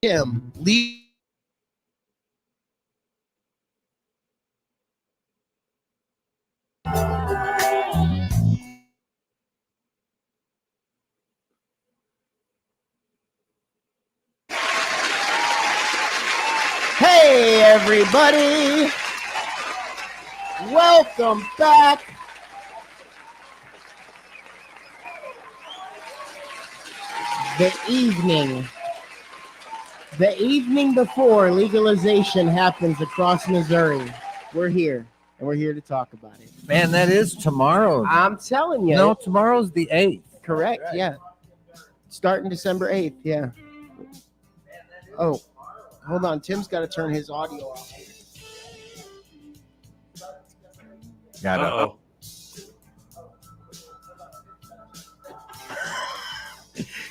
him leave. Hey, everybody. Welcome back. The evening before legalization happens across Missouri. We're here, and we're here to talk about it. Man, that is tomorrow. I'm telling you. No, tomorrow's the 8th. Correct, right. Yeah. Starting December 8th, yeah. Oh, hold on. Tim's got to turn his audio off. Got it.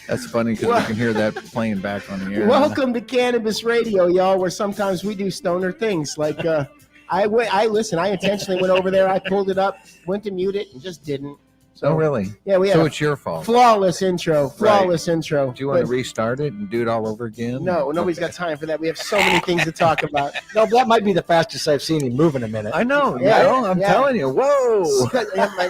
That's funny because we can hear that playing back on the air. Welcome to Cannabis Radio, y'all, where sometimes we do stoner things. Like, I intentionally went over there. I pulled it up, went to mute it, and just didn't. So, really? Yeah, we had so it's your fault. Flawless intro. Do you want to restart it and do it all over again? No, nobody's got time for that. We have so many things to talk about. No, that might be the fastest I've seen him move in a minute. I know. I'm telling you. Whoa.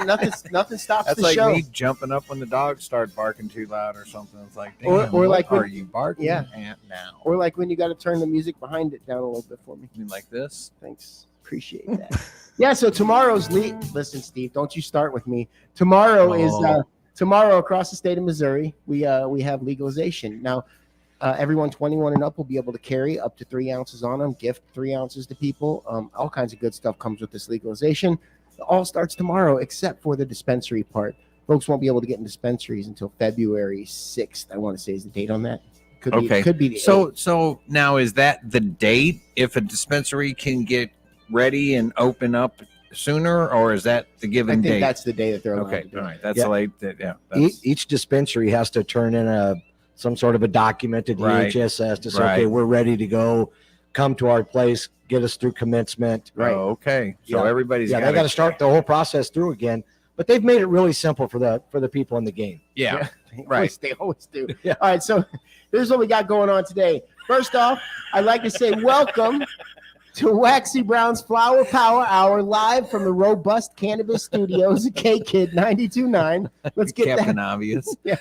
Nothing stops That's the show. That's like me jumping up when the dogs start barking too loud or something. It's like, damn, or like are you barking at now? Or like when you got to turn the music behind it down a little bit for me. You mean like this? Thanks. Appreciate that. Yeah, so tomorrow's listen, Steve, don't you start with me. Tomorrow is tomorrow across the state of Missouri. We have legalization. Now, everyone 21 and up will be able to carry up to 3 ounces on them, gift 3 ounces to people. All kinds of good stuff comes with this legalization. It all starts tomorrow, except for the dispensary part. Folks won't be able to get in dispensaries until February 6th. I want to say is the date on that. Could be the 8th. So now is that the date if a dispensary can get ready and open up sooner, or is that the given date? I think that's the day that they're allowed to do. All right, that's late. Each dispensary has to turn in some sort of a document to DHSS to say, okay, we're ready to go. Come to our place, get us through commencement. Right. Oh, okay. So everybody's they got to start the whole process through again. But they've made it really simple for the people in the game. Yeah. Right. They always do. Yeah. All right. So here's what we got going on today. First off, I'd like to say welcome to Waxy Brown's Flower Power Hour, live from the robust Cannabis Studios at K-Kid 92.9. Let's get Captain that. Obvious. Yeah.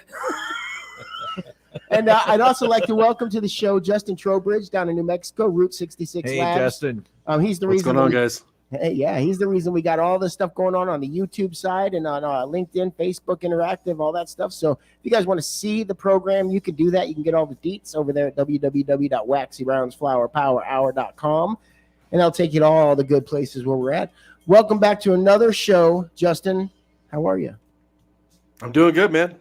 And I'd also like to welcome to the show Justin Trowbridge down in New Mexico, Route 66 Hey, Labs. Justin. He's the What's reason. going on, guys? Yeah, he's the reason we got all this stuff going on the YouTube side and on LinkedIn, Facebook Interactive, all that stuff. So if you guys want to see the program, you can do that. You can get all the deets over there at www.waxybrownsflowerpowerhour.com. And I'll take you to all the good places where we're at. Welcome back to another show. Justin, how are you? I'm doing good, man.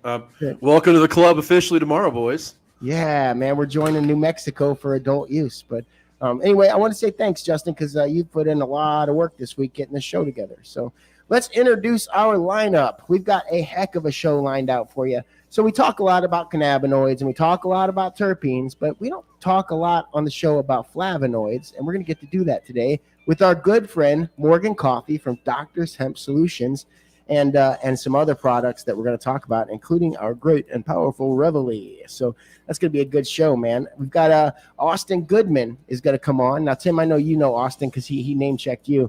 Welcome to the club officially tomorrow, boys. Yeah, man. We're joining New Mexico for adult use. But anyway, I want to say thanks, Justin, because you put in a lot of work this week getting the show together. So let's introduce our lineup. We've got a heck of a show lined out for you. So we talk a lot about cannabinoids and we talk a lot about terpenes, but we don't talk a lot on the show about flavonoids, and we're going to get to do that today with our good friend Morgan Coffee from Doctor's Hemp Solutions and some other products that we're going to talk about, including our great and powerful Reveille. So that's going to be a good show, man. We've got Austin Goodman is going to come on. Now, Tim, I know you know Austin because he name-checked you.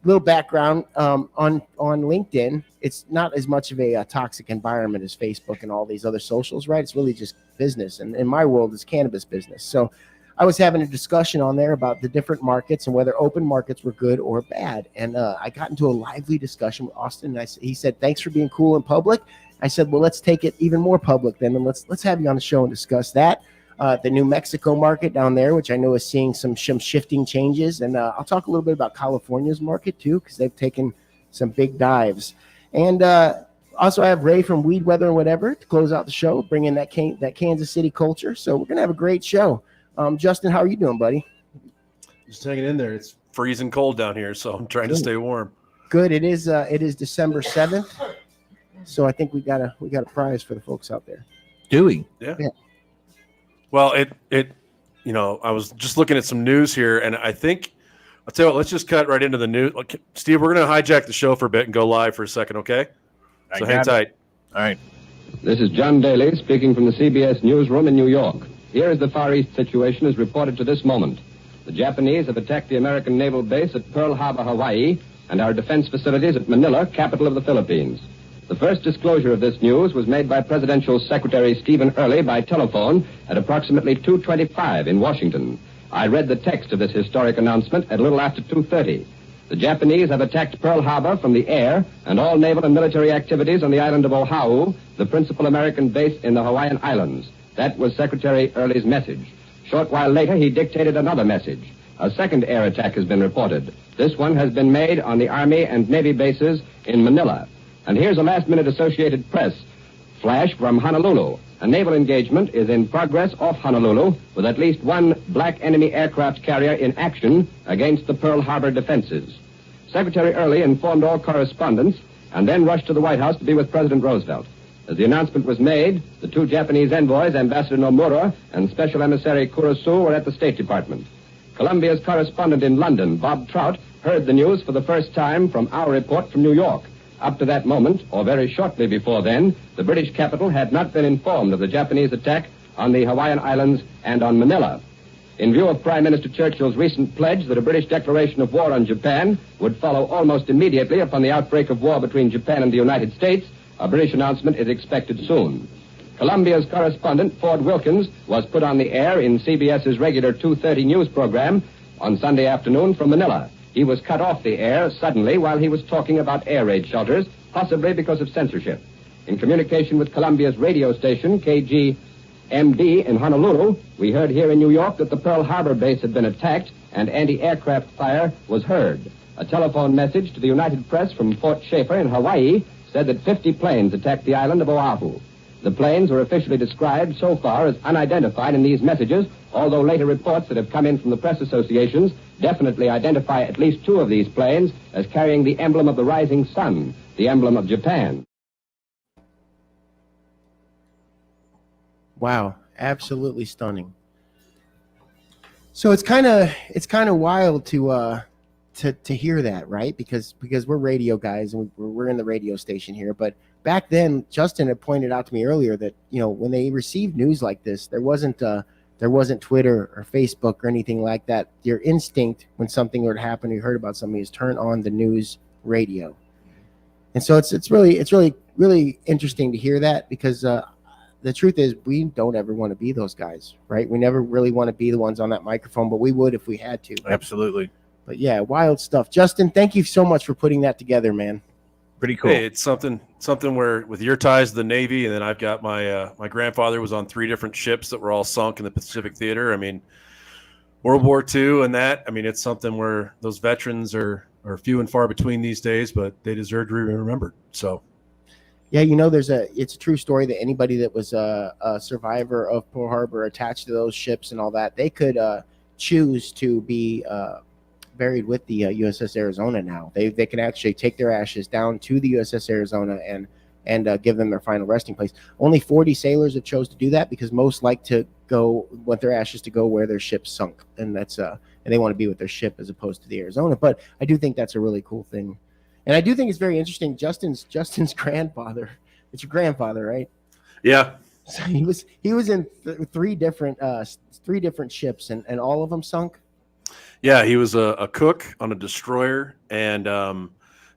Little background on LinkedIn, it's not as much of a toxic environment as Facebook and all these other socials, right? It's really just business. And in my world, it's cannabis business. So I was having a discussion on there about the different markets and whether open markets were good or bad. And I got into a lively discussion with Austin. And he said, thanks for being cool in public. I said, well, let's take it even more public then. And let's have you on the show and discuss that. The New Mexico market down there, which I know is seeing some shifting changes. And I'll talk a little bit about California's market too, because they've taken some big dives. And also I have Ray from Weed, Weather, and Whatever to close out the show, bring in that Kansas City culture. So we're going to have a great show. Justin, how are you doing, buddy? Just hanging in there. It's freezing cold down here, so I'm trying to stay warm. Good. It is December 7th. So I think we got a prize for the folks out there. Do we? Yeah. Well, I was just looking at some news here, and I think I'll tell you what. Let's just cut right into the news. Steve, we're going to hijack the show for a bit and go live for a second, okay? So hang tight. All right. This is John Daly speaking from the CBS newsroom in New York. Here is the Far East situation as reported to this moment. The Japanese have attacked the American naval base at Pearl Harbor, Hawaii, and our defense facilities at Manila, capital of the Philippines. The first disclosure of this news was made by Presidential Secretary Stephen Early by telephone at approximately 2:25 in Washington. I read the text of this historic announcement at a little after 2:30. The Japanese have attacked Pearl Harbor from the air, and all naval and military activities on the island of Oahu, the principal American base in the Hawaiian Islands. That was Secretary Early's message. Short while later, he dictated another message. A second air attack has been reported. This one has been made on the Army and Navy bases in Manila. And here's a last-minute Associated Press flash from Honolulu. A naval engagement is in progress off Honolulu with at least one black enemy aircraft carrier in action against the Pearl Harbor defenses. Secretary Early informed all correspondents and then rushed to the White House to be with President Roosevelt. As the announcement was made, the two Japanese envoys, Ambassador Nomura and Special Emissary Kurosu, were at the State Department. Columbia's correspondent in London, Bob Trout, heard the news for the first time from our report from New York. Up to that moment, or very shortly before then, the British capital had not been informed of the Japanese attack on the Hawaiian Islands and on Manila. In view of Prime Minister Churchill's recent pledge that a British declaration of war on Japan would follow almost immediately upon the outbreak of war between Japan and the United States, a British announcement is expected soon. Columbia's correspondent, Ford Wilkins, was put on the air in CBS's regular 2:30 news program on Sunday afternoon from Manila. He was cut off the air suddenly while he was talking about air raid shelters, possibly because of censorship. In communication with Columbia's radio station, KGMB in Honolulu, we heard here in New York that the Pearl Harbor base had been attacked and anti-aircraft fire was heard. A telephone message to the United Press from Fort Schaefer in Hawaii said that 50 planes attacked the island of Oahu. The planes were officially described so far as unidentified in these messages, although later reports that have come in from the press associations definitely identify at least two of these planes as carrying the emblem of the rising sun, the emblem of Japan. Wow, absolutely stunning. So it's kind of wild to hear that, right? Because we're radio guys and we're in the radio station here, but back then, Justin had pointed out to me earlier that, you know, when they received news like this, there wasn't Twitter or Facebook or anything like that. Your instinct when something would happen, you heard about something, is turn on the news radio. And so it's really interesting to hear that, because the truth is we don't ever want to be those guys, right? We never really want to be the ones on that microphone, but we would if we had to. Absolutely. But yeah, wild stuff. Justin, thank you so much for putting that together, man. Pretty cool. Hey, it's something where with your ties to the Navy, and then I've got my grandfather was on 3 different ships that were all sunk in the Pacific Theater. I mean, World War II and that. I mean, it's something where those veterans are few and far between these days, but they deserve to be remembered. So, yeah, you know, it's a true story that anybody that was a survivor of Pearl Harbor attached to those ships and all that, they could choose to be buried with the USS Arizona now. They can actually take their ashes down to the USS Arizona and give them their final resting place. Only 40 sailors have chose to do that, because most like to want their ashes to go where their ship sunk, and that's and they want to be with their ship as opposed to the Arizona. But I do think that's a really cool thing, and I do think it's very interesting. Justin's grandfather. It's your grandfather, right? yeah. So he was in 3 different ships, and all of them sunk. Yeah, he was a cook on a destroyer, and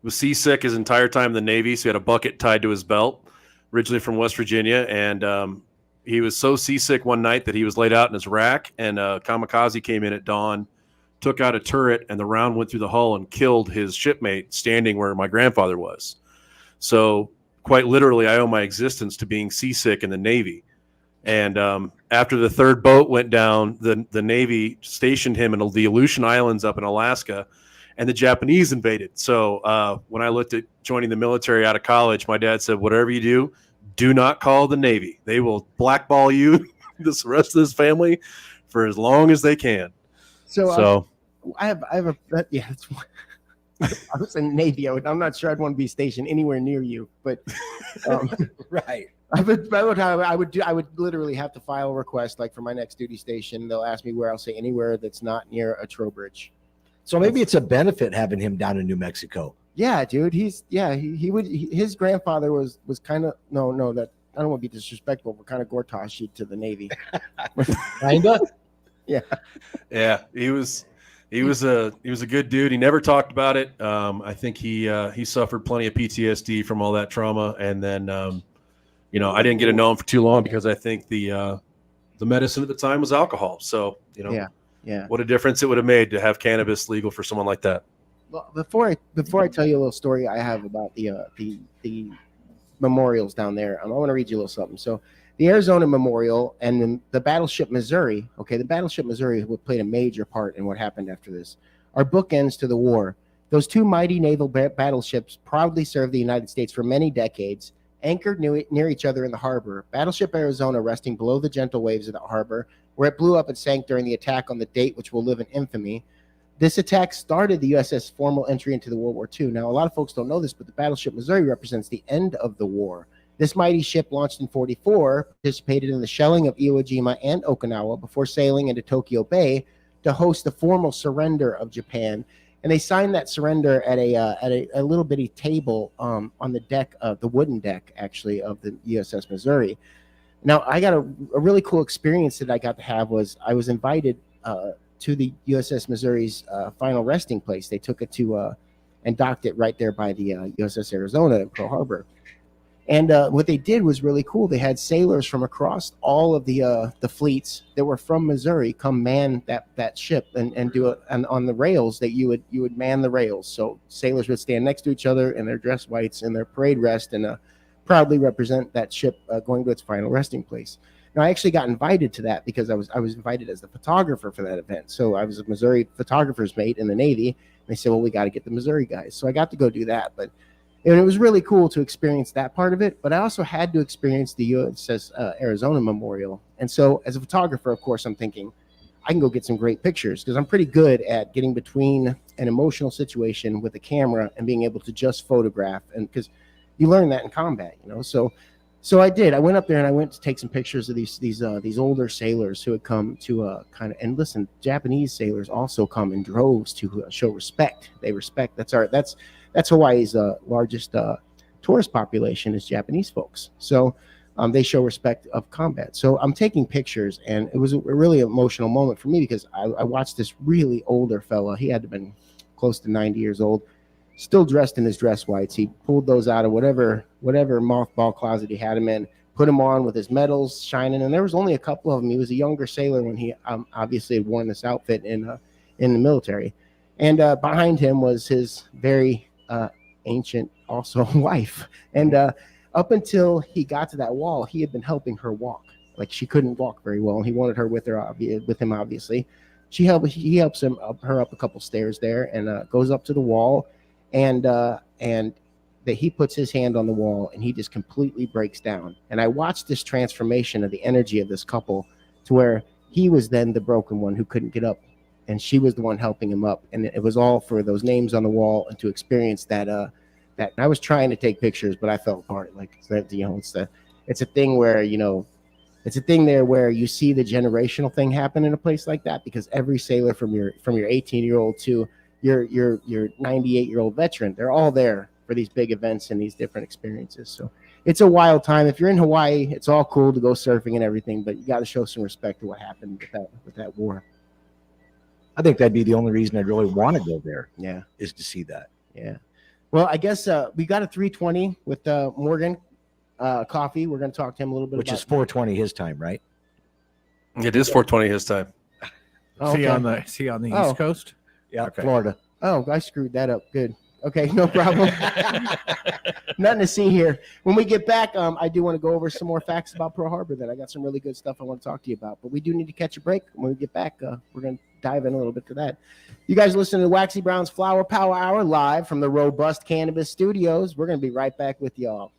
was seasick his entire time in the Navy, so he had a bucket tied to his belt, originally from West Virginia, and he was so seasick one night that he was laid out in his rack, and a kamikaze came in at dawn, took out a turret, and the round went through the hull and killed his shipmate standing where my grandfather was. So quite literally, I owe my existence to being seasick in the Navy. And after the 3rd boat went down, the Navy stationed him in the Aleutian Islands up in Alaska, and the Japanese invaded. So when I looked at joining the military out of college, my dad said, whatever you do not call the Navy. They will blackball you, the rest of this family, for as long as they can. So I have a yeah. I was in Navy. I'm not sure I'd want to be stationed anywhere near you, but Right. I would literally have to file a request, like for my next duty station. They'll ask me where. I'll say anywhere that's not near a Trowbridge. So maybe it's a benefit having him down in New Mexico. Yeah, dude. He would. His grandfather was kind of no. That I don't want to be disrespectful, but kind of Gortash you to the Navy. Kinda. Yeah, he was a good dude. He never talked about it. I think he suffered plenty of PTSD from all that trauma, and then I didn't get to know him for too long because I think the medicine at the time was alcohol. So Yeah. what a difference it would have made to have cannabis legal for someone like that. Well, before I tell you a little story I have about the memorials down there, I want to read you a little something. So the Arizona Memorial and the Battleship Missouri, okay, the Battleship Missouri played a major part in what happened after this, are bookends to the war. Those two mighty naval battleships proudly served the United States for many decades, anchored near each other in the harbor. Battleship Arizona resting below the gentle waves of the harbor, where it blew up and sank during the attack on the date which will live in infamy. This attack started the USS formal entry into the World War II. Now, a lot of folks don't know this, but the Battleship Missouri represents the end of the war. This mighty ship, launched in 1944, participated in the shelling of Iwo Jima and Okinawa before sailing into Tokyo Bay to host the formal surrender of Japan. And they signed that surrender at a little bitty table on the deck of the wooden deck, actually, of the USS Missouri. Now, I got a really cool experience that I got to have was I was invited to the USS Missouri's final resting place. They took it to and docked it right there by the USS Arizona in Pearl Harbor. And what they did was really cool. They had sailors from across all of the fleets that were from Missouri come man that ship and do it. And on the rails, that you would man the rails. So sailors would stand next to each other in their dress whites in their parade rest and proudly represent that ship going to its final resting place. Now, I actually got invited to that because I was invited as the photographer for that event. So I was a Missouri photographer's mate in the Navy. And they said, well, we got to get the Missouri guys. So I got to go do that. But and it was really cool to experience that part of it. But I also had to experience the USS Arizona Memorial. And so as a photographer, of course, I'm thinking, I can go get some great pictures because I'm pretty good at getting between an emotional situation with a camera and being able to just photograph. And because you learn that in combat, So I did. I went up there and I went to take some pictures of these older sailors who had come to and listen. Japanese sailors also come in droves to show respect. They respect. That's Hawaii's largest tourist population is Japanese folks. So they show respect of combat. So I'm taking pictures, and it was a really emotional moment for me because I watched this really older fella. He had to have been close to 90 years old. Still dressed in his dress whites. He pulled those out of whatever mothball closet he had him in, put them on with his medals shining, and there was only a couple of them. He was a younger sailor when he obviously had worn this outfit in the military. And behind him was his very ancient also wife. And up until he got to that wall, he had been helping her walk. Like she couldn't walk very well, and he wanted her with him, obviously. He helps her up a couple stairs there and goes up to the wall. And that he puts his hand on the wall and he just completely breaks down. And I watched this transformation of the energy of this couple to where he was then the broken one who couldn't get up, and she was the one helping him up. And it was all for those names on the wall and to experience that. That I was trying to take pictures, but I fell apart. Like it's a thing where it's a thing there where you see the generational thing happen in a place like that because every sailor from your 18-year-old to your 98-year-old veteran, they're all there for these big events and these different experiences. So it's a wild time. If you're in Hawaii, it's all cool to go surfing and everything, but you got to show some respect to what happened with that war. I think that'd be the only reason I'd really want to go there. Yeah, is to see that. Yeah. Well, I guess we got a 320 with Morgan Coffee. We're going to talk to him a little bit, which is 4:20 his time, right? It is 4:20 his time. Oh, okay. Is he on the East Coast? Yeah, okay. Florida. Oh, I screwed that up. Good. Okay, no problem. Nothing to see here. When we get back, I do want to go over some more facts about Pearl Harbor. Then I got some really good stuff I want to talk to you about. But we do need to catch a break. When we get back, we're going to dive in a little bit to that. You guys listen to Waxy Brown's Flower Power Hour live from the Robust Cannabis Studios. We're going to be right back with y'all.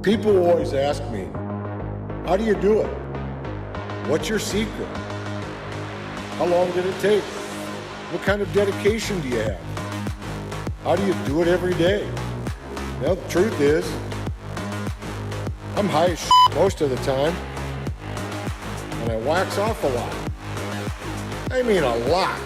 People always ask me, how do you do it? What's your secret? How long did it take? What kind of dedication do you have? How do you do it every day? Well, the truth is, I'm high as shit most of the time, and I wax off a lot. I mean a lot.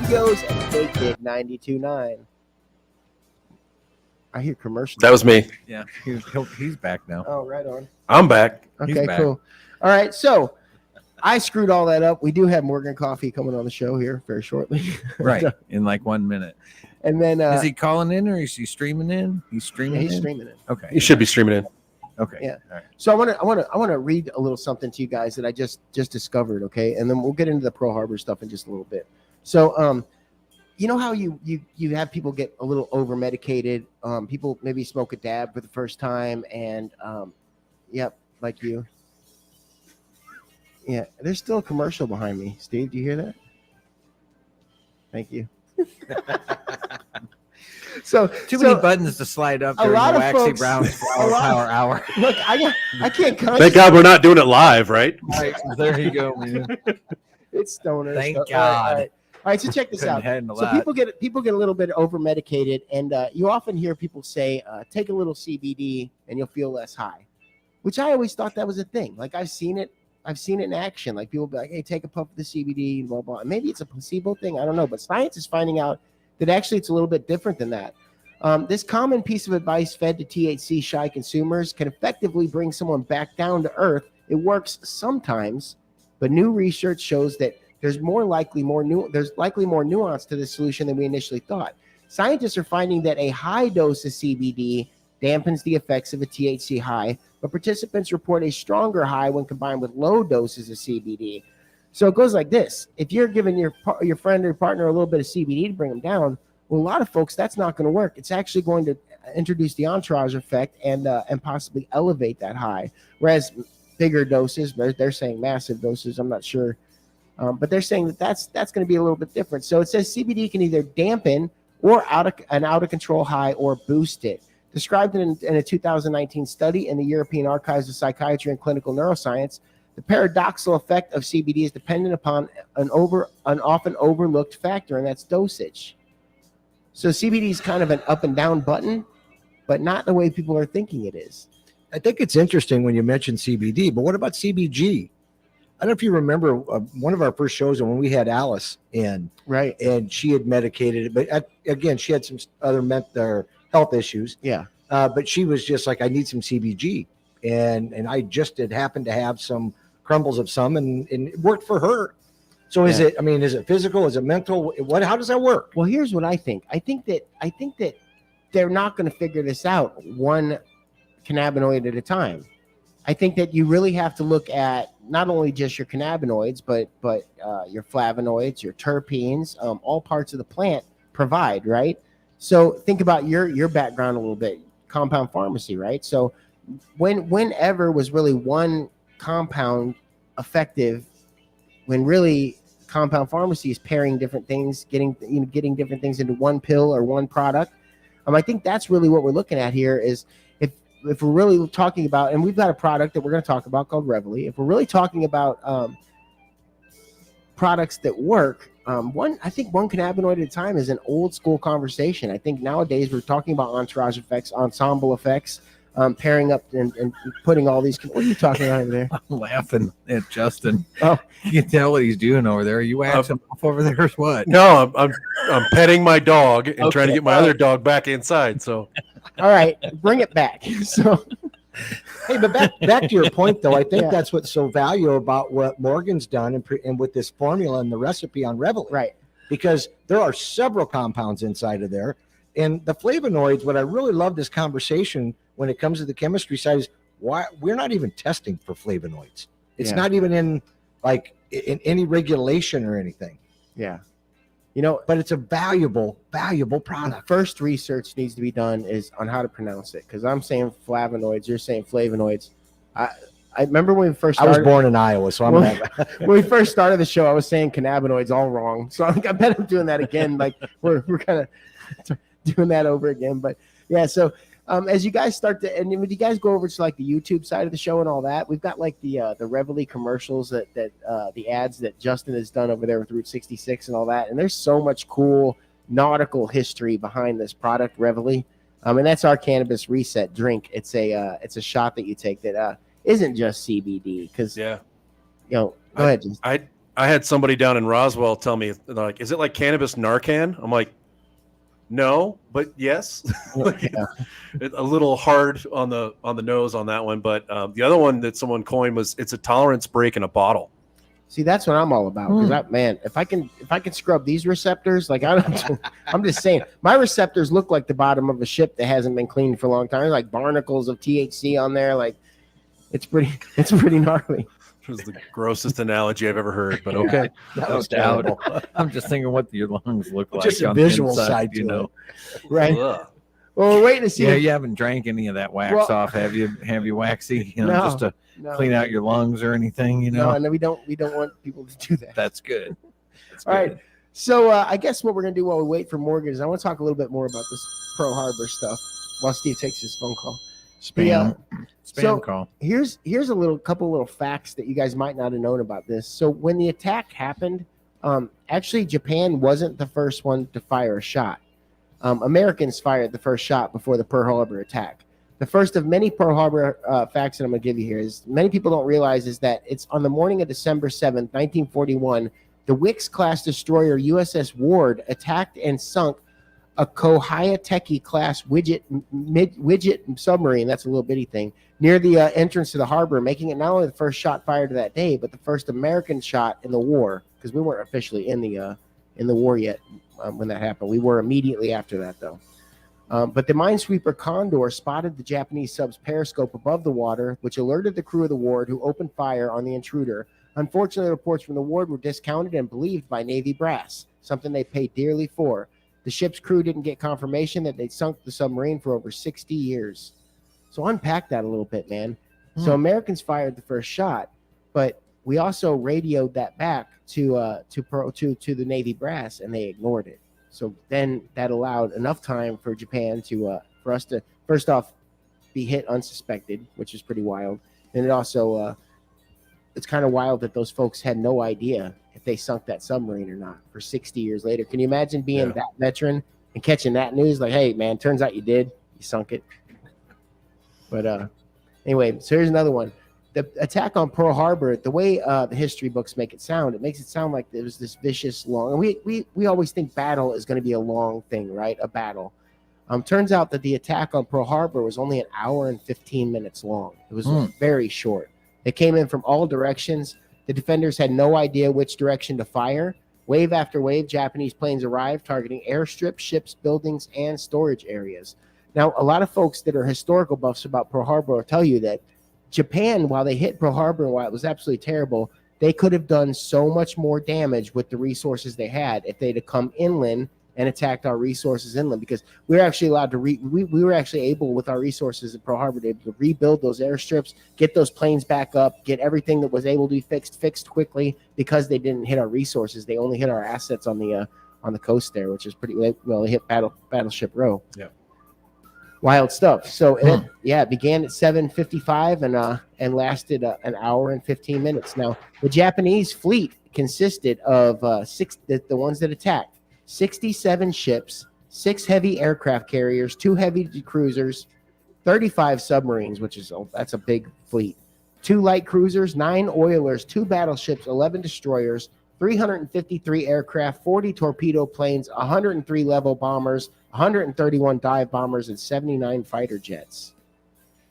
Studios and Big Dig 92.9. I hear commercials. That was me. Yeah, he's back now. Oh, right on. I'm back. Okay, back. cool. All right, so I screwed all that up. We do have Morgan Coffee coming on the show here very shortly. Right, in like 1 minute. And then Is he calling in or is he streaming in? He's streaming. he's in? streaming it. Okay. You should be streaming in. Okay. Yeah. All right. So I want to read a little something to you guys that I just discovered, okay? And then we'll get into the Pearl Harbor stuff in just a little bit. So you know how you have people get a little over medicated, people maybe smoke a dab for the first time, and yep, like you. Yeah, there's still a commercial behind me. Steve, do you hear that? Thank you. So Too many buttons to slide up a during lot the of Waxy folks- Brown's a lot- Power Hour. Look, I can't Thank God we're not doing it live, right? Right, there you go, man. It's stoner. Thank stuff. God. All right, so check this Couldn't out. handle So that. people get a little bit over medicated, and you often hear people say, "Take a little CBD and you'll feel less high," which I always thought that was a thing. Like I've seen it in action. Like people be like, "Hey, take a puff of the CBD," and blah blah. And maybe it's a placebo thing. I don't know, but science is finding out that actually it's a little bit different than that. This common piece of advice fed to THC shy consumers can effectively bring someone back down to earth. It works sometimes, but new research shows that there's likely more nuance to this solution than we initially thought. Scientists are finding that a high dose of CBD dampens the effects of a THC high, but participants report a stronger high when combined with low doses of CBD. So it goes like this: if you're giving your friend or partner a little bit of CBD to bring them down, well, a lot of folks, that's not going to work. It's actually going to introduce the entourage effect and possibly elevate that high. Whereas bigger doses, they're saying massive doses, I'm not sure, but they're saying that's going to be a little bit different. So it says CBD can either dampen or an out of control high or boost it. Described in a 2019 study in the European Archives of Psychiatry and Clinical Neuroscience, the paradoxical effect of CBD is dependent upon an often overlooked factor, and that's dosage. So CBD is kind of an up and down button, but not the way people are thinking it is. I think it's interesting when you mention CBD, but what about CBG? I don't know if you remember one of our first shows when we had Alice in, Right. and she had medicated, but again, she had some other health issues. Yeah. But she was just like, I need some CBG, and I just had happened to have some crumbles of some, and it worked for her. So is it physical? Is it mental? How does that work? Well, here's what I think. I think that they're not going to figure this out one cannabinoid at a time. I think that you really have to look at not only just your cannabinoids, but your flavonoids, your terpenes, all parts of the plant provide, right? So think about your background a little bit, compound pharmacy, right? So whenever was really one compound effective, when really compound pharmacy is pairing different things, getting different things into one pill or one product. I think that's really what we're looking at here is if we're really talking about, and we've got a product that we're going to talk about called Reveille. If we're really talking about products that work, I think one cannabinoid at a time is an old school conversation. I think nowadays we're talking about entourage effects, ensemble effects, pairing up and putting all these. What are you talking about over there? I'm laughing at Justin. Oh. You can tell what he's doing over there. Are you waxing off over there or what? No, I'm petting my dog and trying to Okay. get my other dog back inside. So All right, bring it back. So Hey, but back to your point, though, I think Yeah. that's what's so valuable about what Morgan's done and with this formula and the recipe on Reveille. right. Because there are several compounds inside of there. And the flavonoids, what I really love this conversation when it comes to the chemistry side is why we're not even testing for flavonoids. It's Yeah. not even in in any regulation or anything. Yeah. You know, But it's a valuable the product. first research needs to be done is on how to pronounce it, because I'm saying flavonoids, you're saying flavonoids. I remember when we first I was started. born in Iowa, so I'm Well, not. When we first started the show, I was saying cannabinoids all wrong. So I bet I'm doing that again. Like we're kind of doing that over again. But yeah, so as you guys start to, and when you guys go over to like the YouTube side of the show and all that, we've got like the Reveille commercials that the ads that Justin has done over there with Route 66 and all that. And there's so much cool nautical history behind this product, Reveille. And that's our cannabis reset drink. It's a shot that you take that isn't just CBD, because Yeah. you know. Go ahead. Justin. I had somebody down in Roswell tell me, like, is it like cannabis Narcan? I'm like, no, but yes. Like, Yeah. it's a little hard on the nose on that one, but the other one that someone coined was it's a tolerance break in a bottle. See, that's what I'm all about. Because man, if I can scrub these receptors, like I'm just saying, my receptors look like the bottom of a ship that hasn't been cleaned for a long time. There's like barnacles of THC on there. Like it's pretty gnarly. It was the grossest analogy I've ever heard, but okay. That No was doubt. terrible. I'm just thinking what your lungs look like. Just a on the visual inside, side to you know. Right. Ugh. Well, we're waiting to see. Yeah, if- you haven't drank any of that wax Well- off, have you? Have you, Waxy? You know, No. just to no, clean out your lungs or anything. You know, no, we don't want people to do that. that's good. That's All right. good. So I guess what we're gonna do while we wait for Morgan is I want to talk a little bit more about this Pearl Harbor stuff while Steve takes his phone call. Spam, spam so- call. Here's a couple little facts that you guys might not have known about this. So when the attack happened, actually Japan wasn't the first one to fire a shot. Americans fired the first shot before the Pearl Harbor attack. The first of many Pearl Harbor facts that I'm going to give you here is many people don't realize is that it's on the morning of December 7th, 1941, the Wicks-class destroyer USS Ward attacked and sunk a Kohyateki-class widget submarine, that's a little bitty thing, near the entrance to the harbor, making it not only the first shot fired that day, but the first American shot in the war, because we weren't officially in the war yet when that happened. We were immediately after that, though. But the minesweeper Condor spotted the Japanese sub's periscope above the water, which alerted the crew of the Ward, who opened fire on the intruder. Unfortunately, reports from the Ward were discounted and believed by Navy brass, something they paid dearly for. The ship's crew didn't get confirmation that they'd sunk the submarine for over 60 years. So unpack that a little bit, man. So Americans fired the first shot, but we also radioed that back to the Navy brass, and they ignored it. So then that allowed enough time for Japan for us to first off be hit unsuspected, which is pretty wild. And it also it's kind of wild that those folks had no idea if they sunk that submarine or not for 60 years later. Can you imagine being that veteran and catching that news? Like, hey, man, turns out you did. You sunk it. But anyway, so here's another one. The attack on Pearl Harbor, the way the history books make it makes it sound like it was this vicious, long. And we always think battle is going to be a long thing, right? A battle. Turns out that the attack on Pearl Harbor was only an hour and 15 minutes long. It was very short. It came in from all directions. The defenders had no idea which direction to fire. Wave after wave, Japanese planes arrived, targeting airstrips, ships, buildings, and storage areas. Now, a lot of folks that are historical buffs about Pearl Harbor will tell you that Japan, while they hit Pearl Harbor and while it was absolutely terrible, they could have done so much more damage with the resources they had if they'd have come inland and attacked our resources inland, because we were actually allowed to we were actually able with our resources at Pearl Harbor to rebuild those airstrips, get those planes back up, get everything that was able to be fixed quickly, because they didn't hit our resources. They only hit our assets on the coast there, which is pretty well. They hit Battleship Row. Yeah. Wild stuff. So it began at 7:55 and lasted an hour and 15 minutes. Now the Japanese fleet consisted of the ones that attacked. 67 ships, 6 heavy aircraft carriers, 2 heavy cruisers, 35 submarines, that's a big fleet, 2 light cruisers, 9 oilers, 2 battleships, 11 destroyers, 353 aircraft, 40 torpedo planes, 103 level bombers, 131 dive bombers, and 79 fighter jets.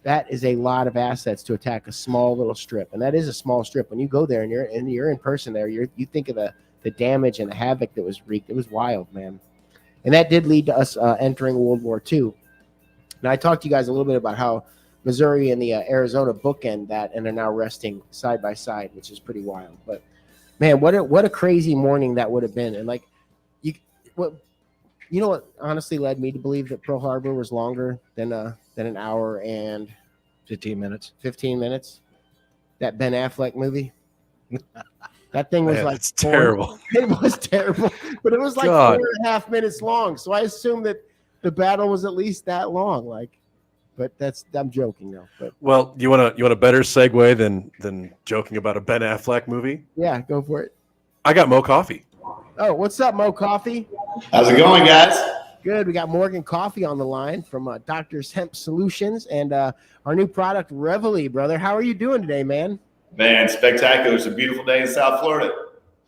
That is a lot of assets to attack a small little strip, and that is a small strip. When you go there and you're in person there, you think of the damage and the havoc that was wreaked. It was wild, man. And that did lead to us entering World War II. Now, I talked to you guys a little bit about how Missouri and the Arizona bookend that and are now resting side by side, which is pretty wild. But Man, what a crazy morning that would have been. And like, what honestly led me to believe that Pearl Harbor was longer than an hour and 15 minutes. 15 minutes. That Ben Affleck movie. That thing was Man, like it's terrible. It was terrible, but it was like God. 4.5 minutes long. So I assumed that the battle was at least that long. Like, but I'm joking though. But Well, you want a better segue than joking about a Ben Affleck movie? yeah, go for it. I got Mo Coffee. Oh, what's up, Mo Coffee? How's it going, guys? Good. We got Morgan Coffee on the line from Doctor's Hemp Solutions and our new product, Reveille, brother. How are you doing today, man? Man, spectacular. It's a beautiful day in South Florida.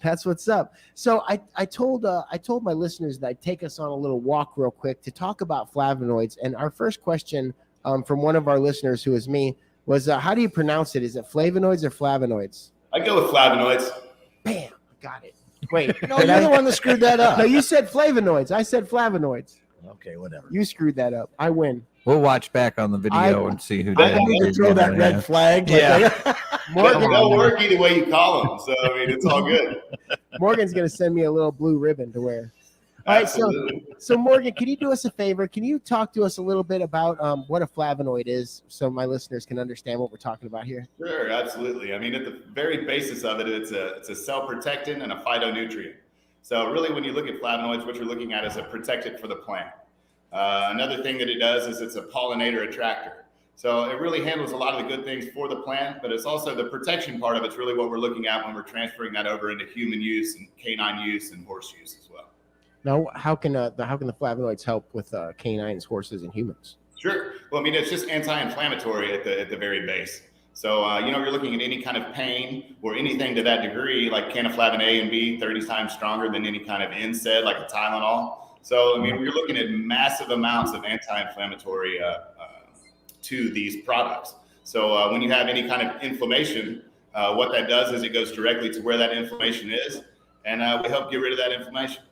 That's what's up. So I told my listeners that I'd take us on a little walk real quick to talk about flavonoids. And our first question from one of our listeners, who is me, was how do you pronounce it? Is it flavonoids or flavonoids? I go with flavonoids. Bam, got it. Wait, No, you're the one that screwed that up. no, you said flavonoids. I said flavonoids. Okay, whatever. You screwed that up. I win. We'll watch back on the video I- and see who I did. need to throw that red flag. Yeah. They'll work either way you call them. So, I mean, it's all good. Morgan's going to send me a little blue ribbon to wear. All right, Absolutely. so Morgan, can you do us a favor? Can you talk to us a little bit about what a flavonoid is so my listeners can understand what we're talking about here? Sure, absolutely. I mean, at the very basis of it, it's a cell protectant and a phytonutrient. So really, when you look at flavonoids, what you're looking at is a protectant for the plant. Another thing that it does is it's a pollinator attractor. So it really handles a lot of the good things for the plant, but it's also the protection part of it's really what we're looking at when we're transferring that over into human use and canine use and horse use as well. Now, how can the flavonoids help with canines, horses, and humans? Sure. Well, I mean, it's just anti-inflammatory at the very base. So, you're looking at any kind of pain or anything to that degree, like canaflavin A and B, 30 times stronger than any kind of NSAID, like a Tylenol. So, I mean, we're looking at massive amounts of anti-inflammatory to these products. So when you have any kind of inflammation, what that does is it goes directly to where that inflammation is, and we help get rid of that inflammation.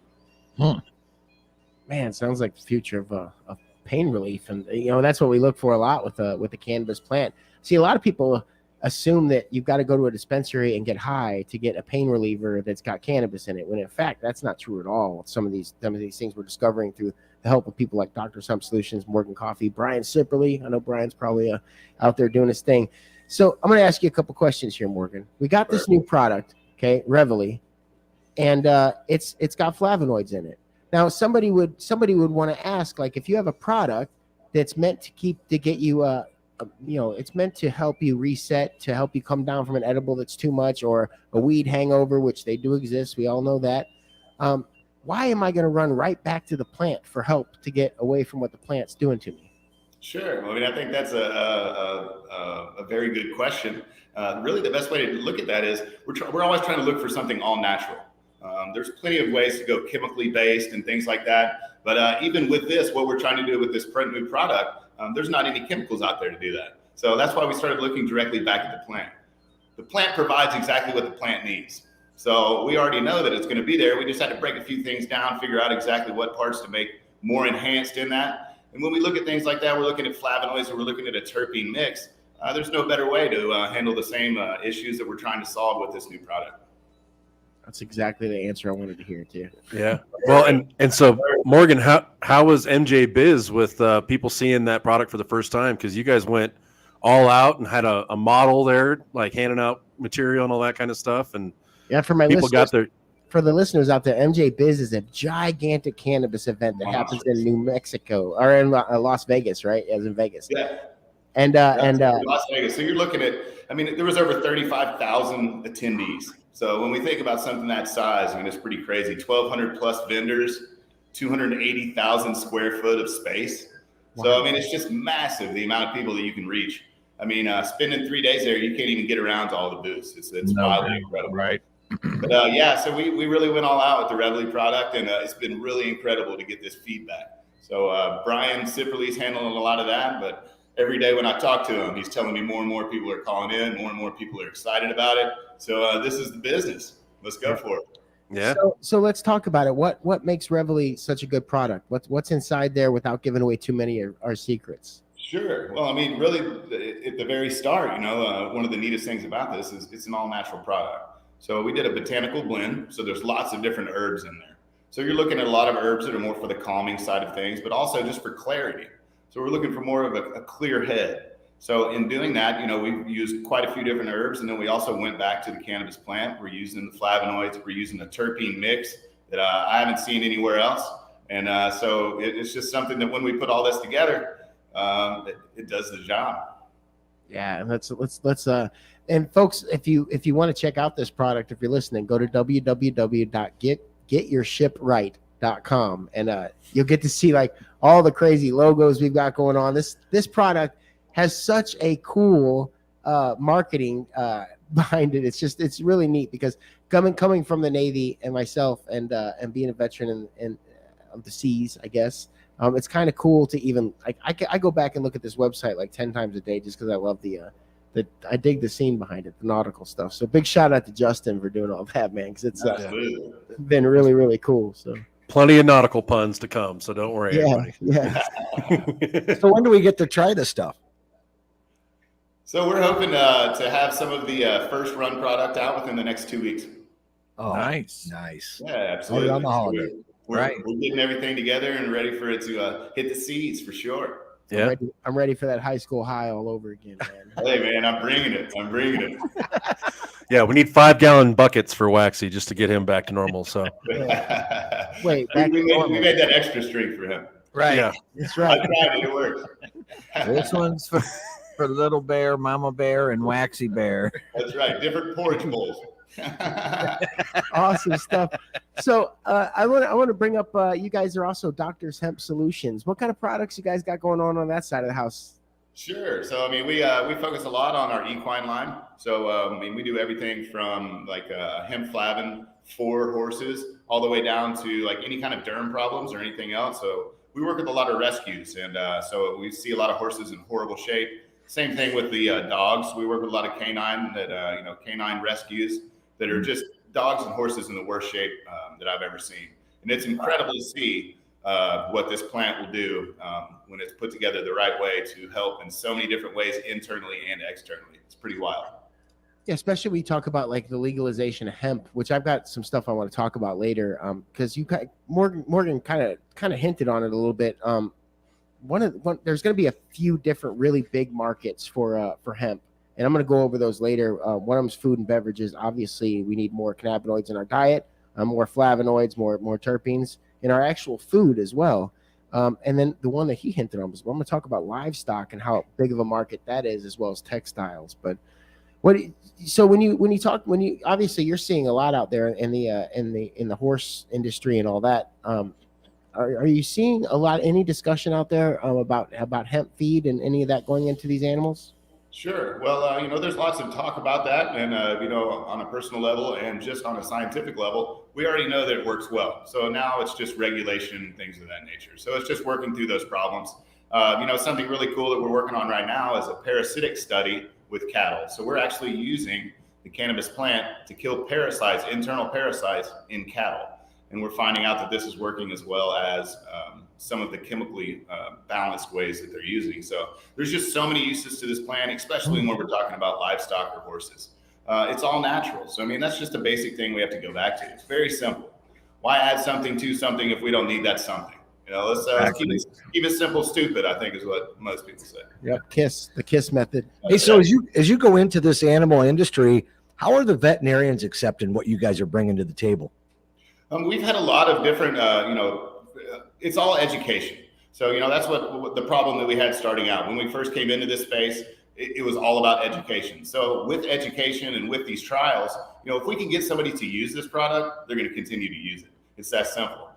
Man, sounds like the future of pain relief, and that's what we look for a lot with the cannabis plant. See, a lot of people assume that you've got to go to a dispensary and get high to get a pain reliever that's got cannabis in it, when in fact that's not true at all. Some of these things we're discovering through the help of people like Dr. Hemp Solutions, Morgan Coffee, Brian Sipperly. I know Brian's probably out there doing his thing. So I'm going to ask you a couple questions here, Morgan. We got this new product, okay, Reveille, and it's got flavonoids in it. Now somebody would want to ask, like, if you have a product that's meant to get you it's meant to help you reset, to help you come down from an edible that's too much, or a weed hangover, which they do exist. We all know that. Why am I going to run right back to the plant for help to get away from what the plant's doing to me? Sure. Well, I mean, I think that's a very good question. Really, the best way to look at that is we're always trying to look for something all natural. There's plenty of ways to go chemically based and things like that. But even with this, what we're trying to do with this new product, there's not any chemicals out there to do that. So that's why we started looking directly back at the plant. The plant provides exactly what the plant needs. So we already know that it's going to be there. We just had to break a few things down, figure out exactly what parts to make more enhanced in that. And when we look at things like that, we're looking at flavonoids or we're looking at a terpene mix. There's no better way to handle the same issues that we're trying to solve with this new product. That's exactly the answer I wanted to hear too. Yeah. Well, and so Morgan, how was MJ Biz with people seeing that product for the first time? Because you guys went all out and had a model there, like handing out material and all that kind of stuff. And Yeah, for my people got listeners, their for the listeners out there, MJ Biz is a gigantic cannabis event that happens in New Mexico or in Las Vegas, right? As in Vegas. Yeah. And Las Vegas. So you're looking at, I mean, there was over 35,000 attendees. So when we think about something that size, I mean, it's pretty crazy. 1,200 plus vendors, 280,000 square foot of space. Wow. So, I mean, it's just massive, the amount of people that you can reach. I mean, spending 3 days there, you can't even get around to all the booths. It's wildly incredible. Right. But yeah, so we really went all out with the Reveille product, and it's been really incredible to get this feedback. So Brian Sipperly's handling a lot of that, but every day when I talk to him, he's telling me more and more people are calling in, more and more people are excited about it. So this is the business. Let's go for it. yeah. so let's talk about it. What makes Reveille such a good product? What's inside there without giving away too many of our secrets? Sure. Well, I mean, really, at the very start, one of the neatest things about this is it's an all-natural product. So we did a botanical blend. So there's lots of different herbs in there. So you're looking at a lot of herbs that are more for the calming side of things, but also just for clarity. So we're looking for more of a clear head. So in doing that, you know, we used quite a few different herbs, and then we also went back to the cannabis plant. We're using the flavonoids. We're using a terpene mix that I haven't seen anywhere else. And so it's just something that when we put all this together, it does the job. Yeah, and let's and folks, if you want to check out this product, if you're listening, go to www.getyourshipright.com, and you'll get to see like all the crazy logos we've got going on. This product has such a cool marketing behind it. It's really neat because coming from the Navy and myself and being a veteran in of the seas, I guess. It's kind of cool to even like I go back and look at this website like 10 times a day just because I love the I dig the scene behind it, the nautical stuff. So big shout out to Justin for doing all that, man, because it's been really, really cool. So Plenty of nautical puns to come, so don't worry, everybody. Yeah. So when do we get to try this stuff? So we're hoping to have some of the first run product out within the next 2 weeks. Oh, Nice. nice. Yeah, absolutely. On the holiday. We're getting everything together and ready for it to hit the seas for sure. Yeah. I'm ready for that high school high all over again, man. Hey, man, I'm bringing it. Yeah, we need 5-gallon buckets for Waxy just to get him back to normal. So Wait, we made that extra strength for him. Right. yeah, that's I right. tried it. It worked. This one's for little bear, mama bear, and Waxy bear. That's right. Different porridge bowls. Awesome stuff. So I want to bring up you guys are also Doctor's Hemp Solutions. What kind of products you guys got going on that side of the house? Sure. So I mean, we focus a lot on our equine line. So I mean, we do everything from like hemp flavin for horses, all the way down to like any kind of derm problems or anything else. So we work with a lot of rescues, and so we see a lot of horses in horrible shape. Same thing with the dogs. We work with a lot of canine canine rescues that are just dogs and horses in the worst shape that I've ever seen. And it's incredible to see what this plant will do when it's put together the right way to help in so many different ways, internally and externally. It's pretty wild. Yeah, especially when you talk about like the legalization of hemp, which I've got some stuff I want to talk about later. Because Morgan kind of hinted on it a little bit. There's going to be a few different really big markets for hemp. And I'm going to go over those later. One of them is food and beverages. Obviously, we need more cannabinoids in our diet, more flavonoids, more terpenes in our actual food as well. And then the one that he hinted on was I'm going to talk about livestock and how big of a market that is, as well as textiles. But when you obviously you're seeing a lot out there in the horse industry and all that. Are you seeing any discussion out there about hemp feed and any of that going into these animals? Sure. Well, there's lots of talk about that, and on a personal level and just on a scientific level, we already know that it works well. So now it's just regulation and things of that nature. So it's just working through those problems. Something really cool that we're working on right now is a parasitic study with cattle. So we're actually using the cannabis plant to kill parasites, internal parasites in cattle, and we're finding out that this is working as well as some of the chemically balanced ways that they're using. So there's just so many uses to this plant, especially when we're talking about livestock or horses. It's all natural. So, I mean, that's just a basic thing we have to go back to. It's very simple. Why add something to something if we don't need that something? Let's keep it simple, stupid, I think is what most people say. Yep. The KISS method. Hey, so as you go into this animal industry, how are the veterinarians accepting what you guys are bringing to the table? We've had a lot of different, it's all education. So, that's what the problem that we had starting out. When we first came into this space, it was all about education. So with education and with these trials, if we can get somebody to use this product, they're going to continue to use it. It's that simple.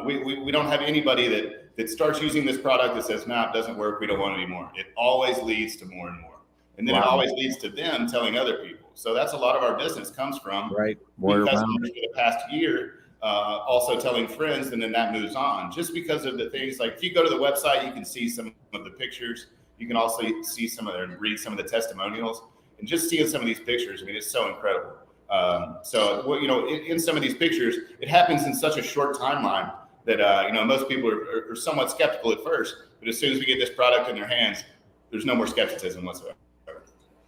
We don't have anybody that starts using this product that says, it doesn't work. We don't want it anymore. It always leads to more and more. And then It always leads to them telling other people. So that's a lot of our business comes from. Right. Customers for the past year, also telling friends, and then that moves on. Just because of the things, like if you go to the website, you can see some of the pictures. You can also see read some of the testimonials, and just seeing some of these pictures. I mean, it's so incredible. In some of these pictures, it happens in such a short timeline that most people are somewhat skeptical at first. But as soon as we get this product in their hands, there's no more skepticism whatsoever.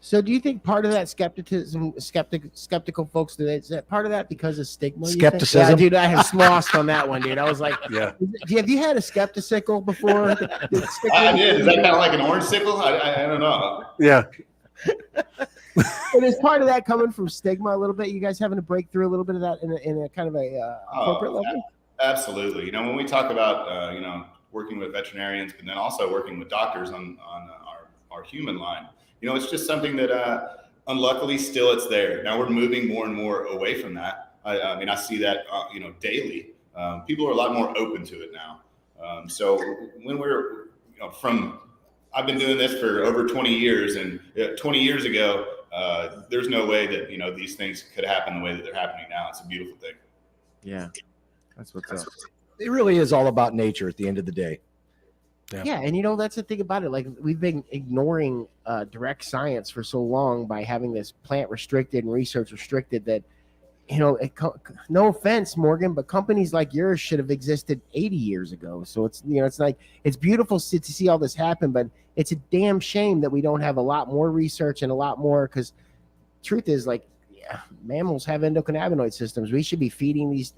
So do you think part of that skeptical folks, is that part of that because of stigma? you think? Skepticism? Yeah, dude, I was lost on that one, dude. I was like, Yeah. have you had a skepticicle before? I did. Is that kind of like an orange sickle? I don't know. Yeah. And is part of that coming from stigma a little bit? You guys having to break through a little bit of that in a kind of a corporate level? Absolutely. When we talk about, working with veterinarians, but then also working with doctors on our human line, it's just something that, unluckily still it's there. Now we're moving more and more away from that. I see that, daily. People are a lot more open to it now. So when we're, I've been doing this for over 20 years, and 20 years ago, there's no way that, these things could happen the way that they're happening now. It's a beautiful thing. Yeah. That's what's up. It really is all about nature at the end of the day. Yeah, and that's the thing about it. Like, we've been ignoring direct science for so long by having this plant restricted and research restricted that, no offense, Morgan, but companies like yours should have existed 80 years ago. So it's, it's like, it's beautiful to see all this happen, but it's a damn shame that we don't have a lot more research and a lot more, because truth is, like, mammals have endocannabinoid systems. We should be feeding these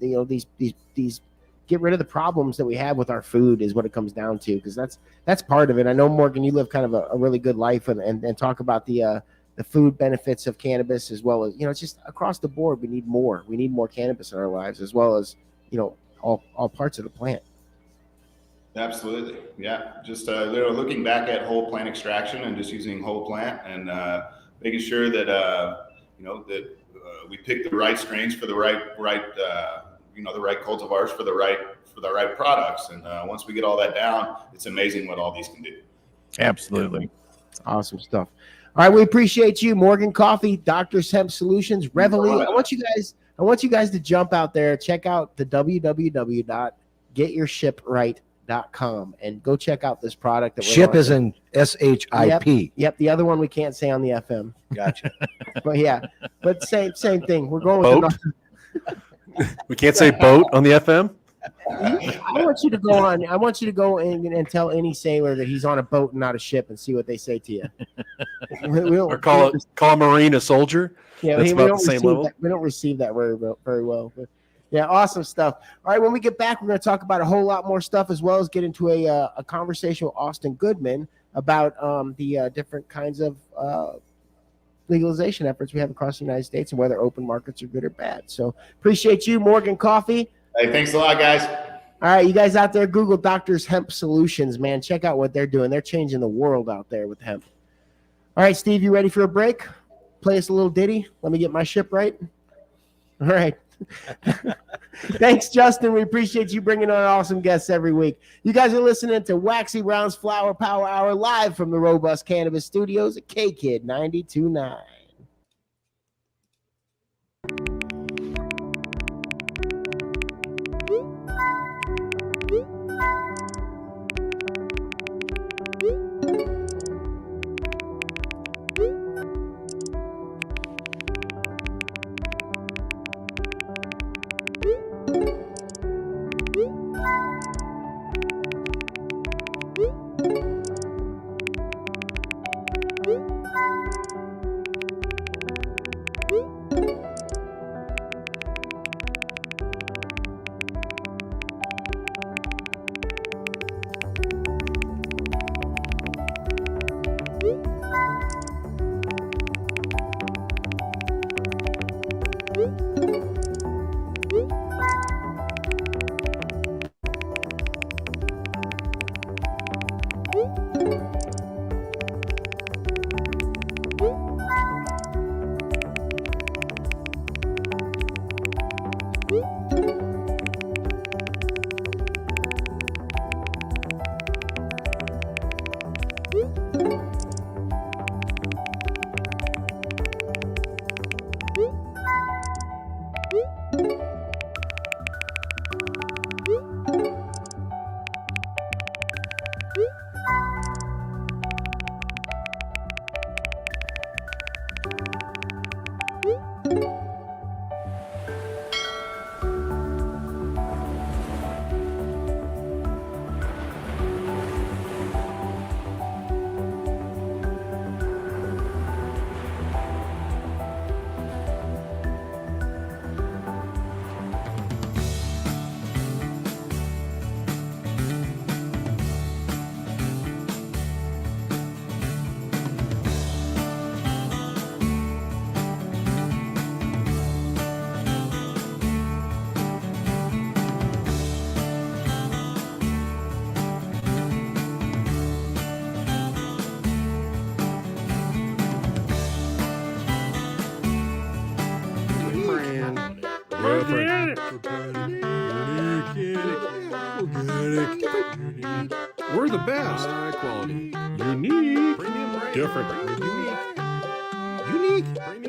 get rid of the problems that we have with our food is what it comes down to, because that's part of it. I know, Morgan, you live kind of a really good life and talk about the food benefits of cannabis, as well as, it's just across the board. We need more cannabis in our lives, as well as, all parts of the plant. Absolutely. Yeah. Just, looking back at whole plant extraction and just using whole plant and making sure that, we pick the right strains for the right cultivars for the right products. And once we get all that down, it's amazing what all these can do. Absolutely. It's awesome stuff. All right, we appreciate you, Morgan Coffee, Doctors Hemp Solutions, Reveille. I want you guys to jump out there, check out the www.getyourshipright.com and go check out this product. That Ship is in SHIP. Yep, the other one we can't say on the FM. Gotcha. But yeah, but same thing. We're going with We can't say boat on the FM. I want you to go on. I want you to go and tell any sailor that he's on a boat and not a ship, and see what they say to you. Or call a Marine a soldier. Yeah, that's about the same level. We don't receive that very well. But yeah, awesome stuff. All right, when we get back, we're going to talk about a whole lot more stuff, as well as get into a conversation with Austin Goodman about the different kinds of legalization efforts we have across the United States and whether open markets are good or bad. So appreciate you, Morgan Coffee. Hey, thanks a lot, guys. All right, you guys out there, Google Doctors Hemp Solutions, man. Check out what they're doing. They're changing the world out there with hemp. All right, Steve, you ready for a break? Play us a little ditty. Let me get my ship right. All right. Thanks, Justin. We appreciate you bringing on awesome guests every week. You guys are listening to Waxy Brown's Flower Power Hour live from the Robust Cannabis Studios at K-Kid 92.9. Organic. We're the best. High quality. Unique. Different. Unique. High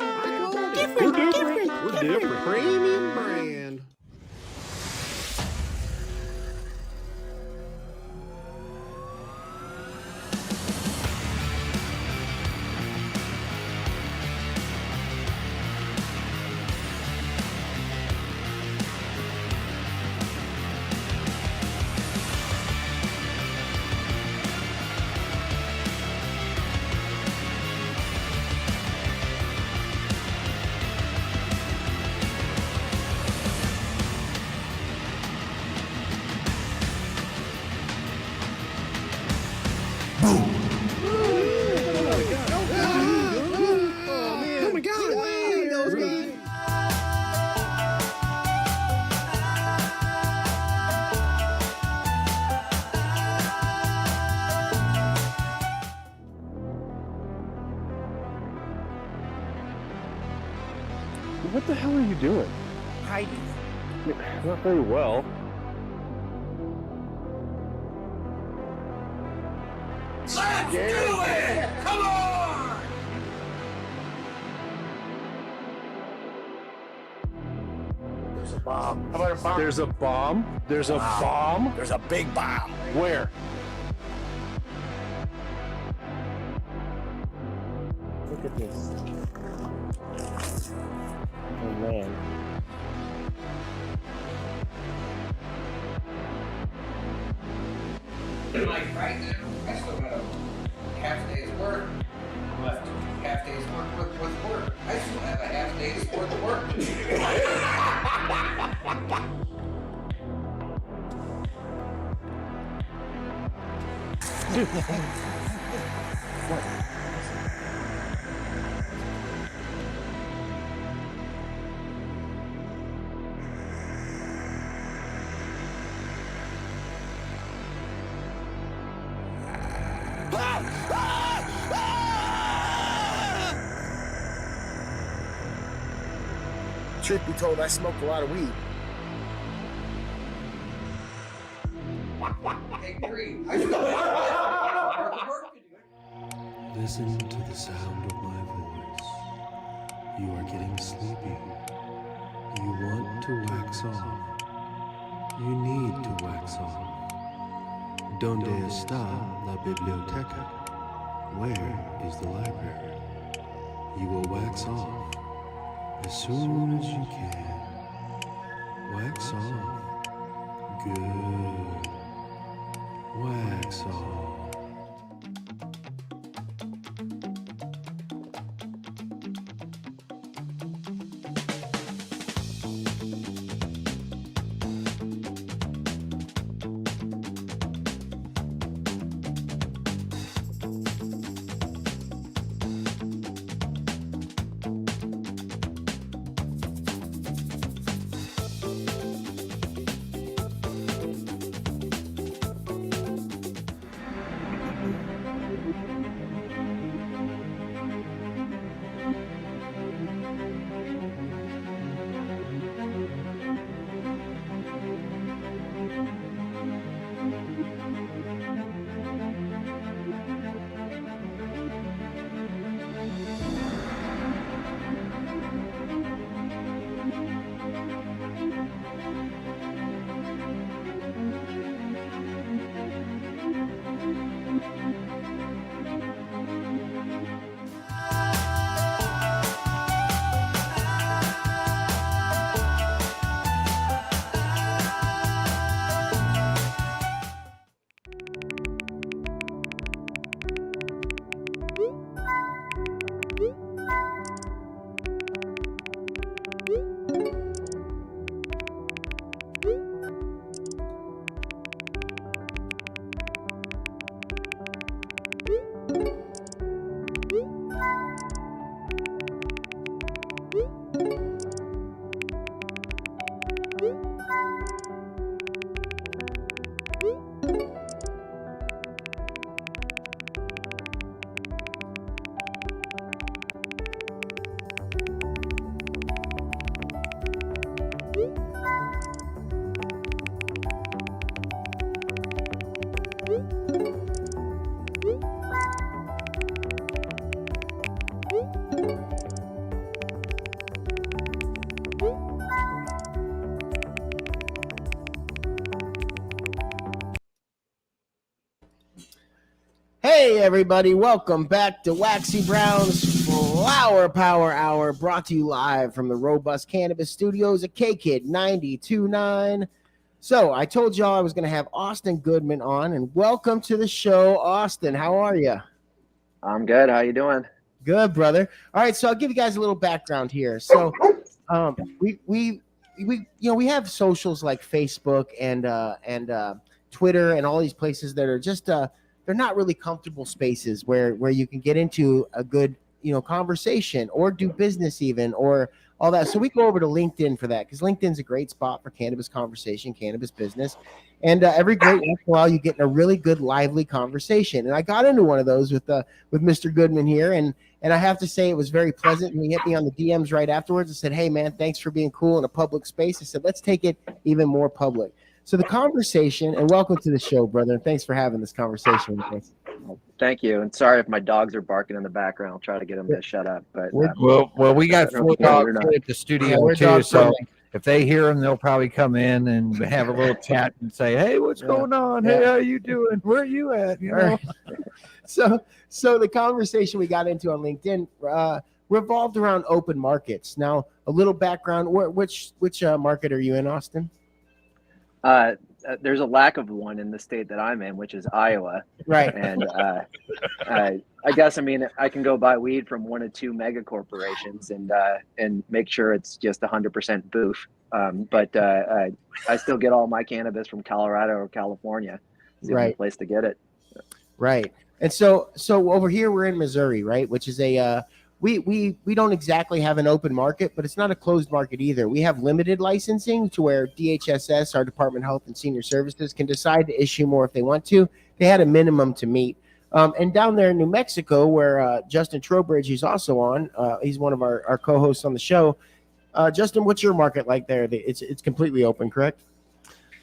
quality. We're different. We're different. Premium brand. Oh my God! That was good. What the hell are you doing? Hiding. Not very well. Let's do it! Come on! There's a bomb. How about a bomb? There's a bomb. There's a bomb. There's a big bomb. Where? Look at this. Oh man. Like right now, I still got a half day's work left. Half day's work with work. I still have a half day's worth of work to Truth be told, I smoke a lot of weed. Hey, Green, I still have work to do. Listen to the sound of my voice. You are getting sleepy. You want to wax off. You need to wax off. Donde está la biblioteca? Where is the library? You will wax off as soon as you can. Wax off. Good. Wax off. Hey, everybody. Welcome back to Waxy Brown's Flower Power Hour, brought to you live from the Robust Cannabis Studios at K-Kid 92.9. So I told y'all I was going to have Austin Goodman on, and welcome to the show, Austin. How are you? I'm good. How you doing? Good, brother. All right, so I'll give you guys a little background here. So we have socials like Facebook and Twitter and all these places that are just they're not really comfortable spaces where you can get into a good, conversation or do business even or all that. So we go over to LinkedIn for that because LinkedIn's a great spot for cannabis conversation, cannabis business. And every great once in a while, you get in a really good, lively conversation. And I got into one of those with Mr. Goodman here. And I have to say it was very pleasant. And he hit me on the DMs right afterwards and said, hey, man, thanks for being cool in a public space. I said, let's take it even more public. So the conversation, and welcome to the show, brother. And thanks for having this conversation with us. Thank you. And sorry if my dogs are barking in the background. I'll try to get them to shut up. But well, we got 4 dogs here at the studio too. So if they hear them, they'll probably come in and have a little chat and say, "Hey, what's going on? Hey, how you doing? Where are you at?" So the conversation we got into on LinkedIn revolved around open markets. Now, a little background: which market are you in, Austin? There's a lack of one in the state that I'm in, which is Iowa. Right. And I guess, I can go buy weed from one or two mega corporations and make sure it's just 100% boof. But I still get all my cannabis from Colorado or California. It's the only place to get it. Right. And so over here we're in Missouri, right? Which is we don't exactly have an open market, but it's not a closed market either. We have limited licensing to where DHSS, our Department of Health and Senior Services, can decide to issue more if they want to. They had a minimum to meet. And down there in New Mexico, where Justin Trowbridge, he's also on, he's one of our co-hosts on the show. Justin, what's your market like there? It's completely open, correct?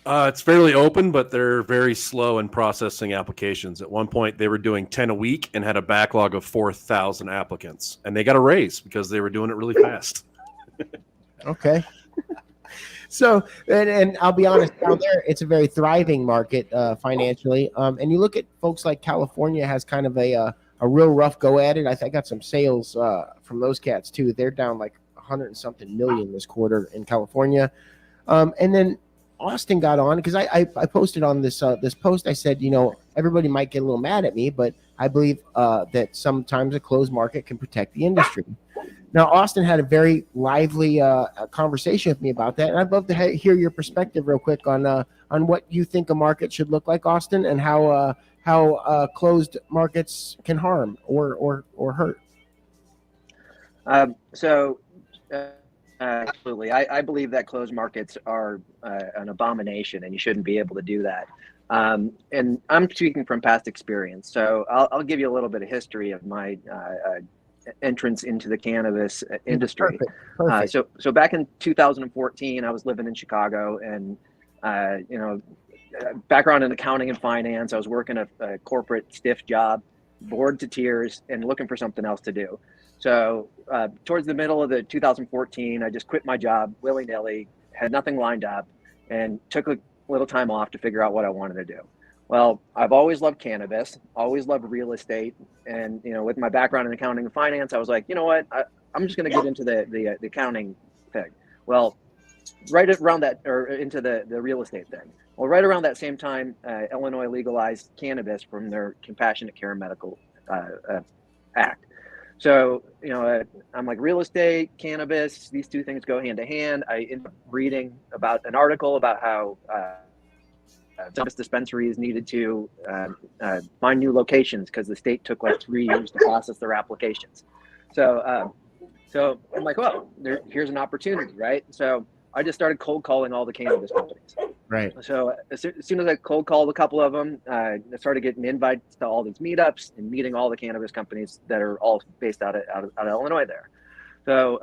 It's fairly open, but they're very slow in processing applications. At one point, they were doing 10 a week and had a backlog of 4,000 applicants. And they got a raise because they were doing it really fast. Okay. So, and I'll be honest, down there, it's a very thriving market financially. And you look at folks like California has kind of a real rough go at it. I got some sales from those cats, too. They're down like 100 and something million this quarter in California. And then Austin got on because I posted on this post. I said, everybody might get a little mad at me, but I believe that sometimes a closed market can protect the industry. Now, Austin had a very lively conversation with me about that, and I'd love to hear your perspective real quick on what you think a market should look like, Austin, and how closed markets can harm or hurt. Absolutely. I believe that closed markets are an abomination and you shouldn't be able to do that. And I'm speaking from past experience. So I'll give you a little bit of history of my entrance into the cannabis industry. Perfect. So back in 2014, I was living in Chicago and, background in accounting and finance. I was working a corporate stiff job, bored to tears and looking for something else to do. So towards the middle of the 2014, I just quit my job willy-nilly, had nothing lined up, and took a little time off to figure out what I wanted to do. Well, I've always loved cannabis, always loved real estate, and with my background in accounting and finance, I was like, you know what, I'm just going to get into the accounting thing. Well, right around that, or into the real estate thing. Well, right around that same time, Illinois legalized cannabis from their Compassionate Care Medical Act. So, I'm like, real estate, cannabis, these two things go hand to hand. I ended up reading about an article about how cannabis dispensaries needed to find new locations because the state took like 3 years to process their applications. So I'm like, well, here's an opportunity, right? So I just started cold calling all the cannabis companies. Right. So as soon as I cold called a couple of them, I started getting invites to all these meetups and meeting all the cannabis companies that are all based out of Illinois there. So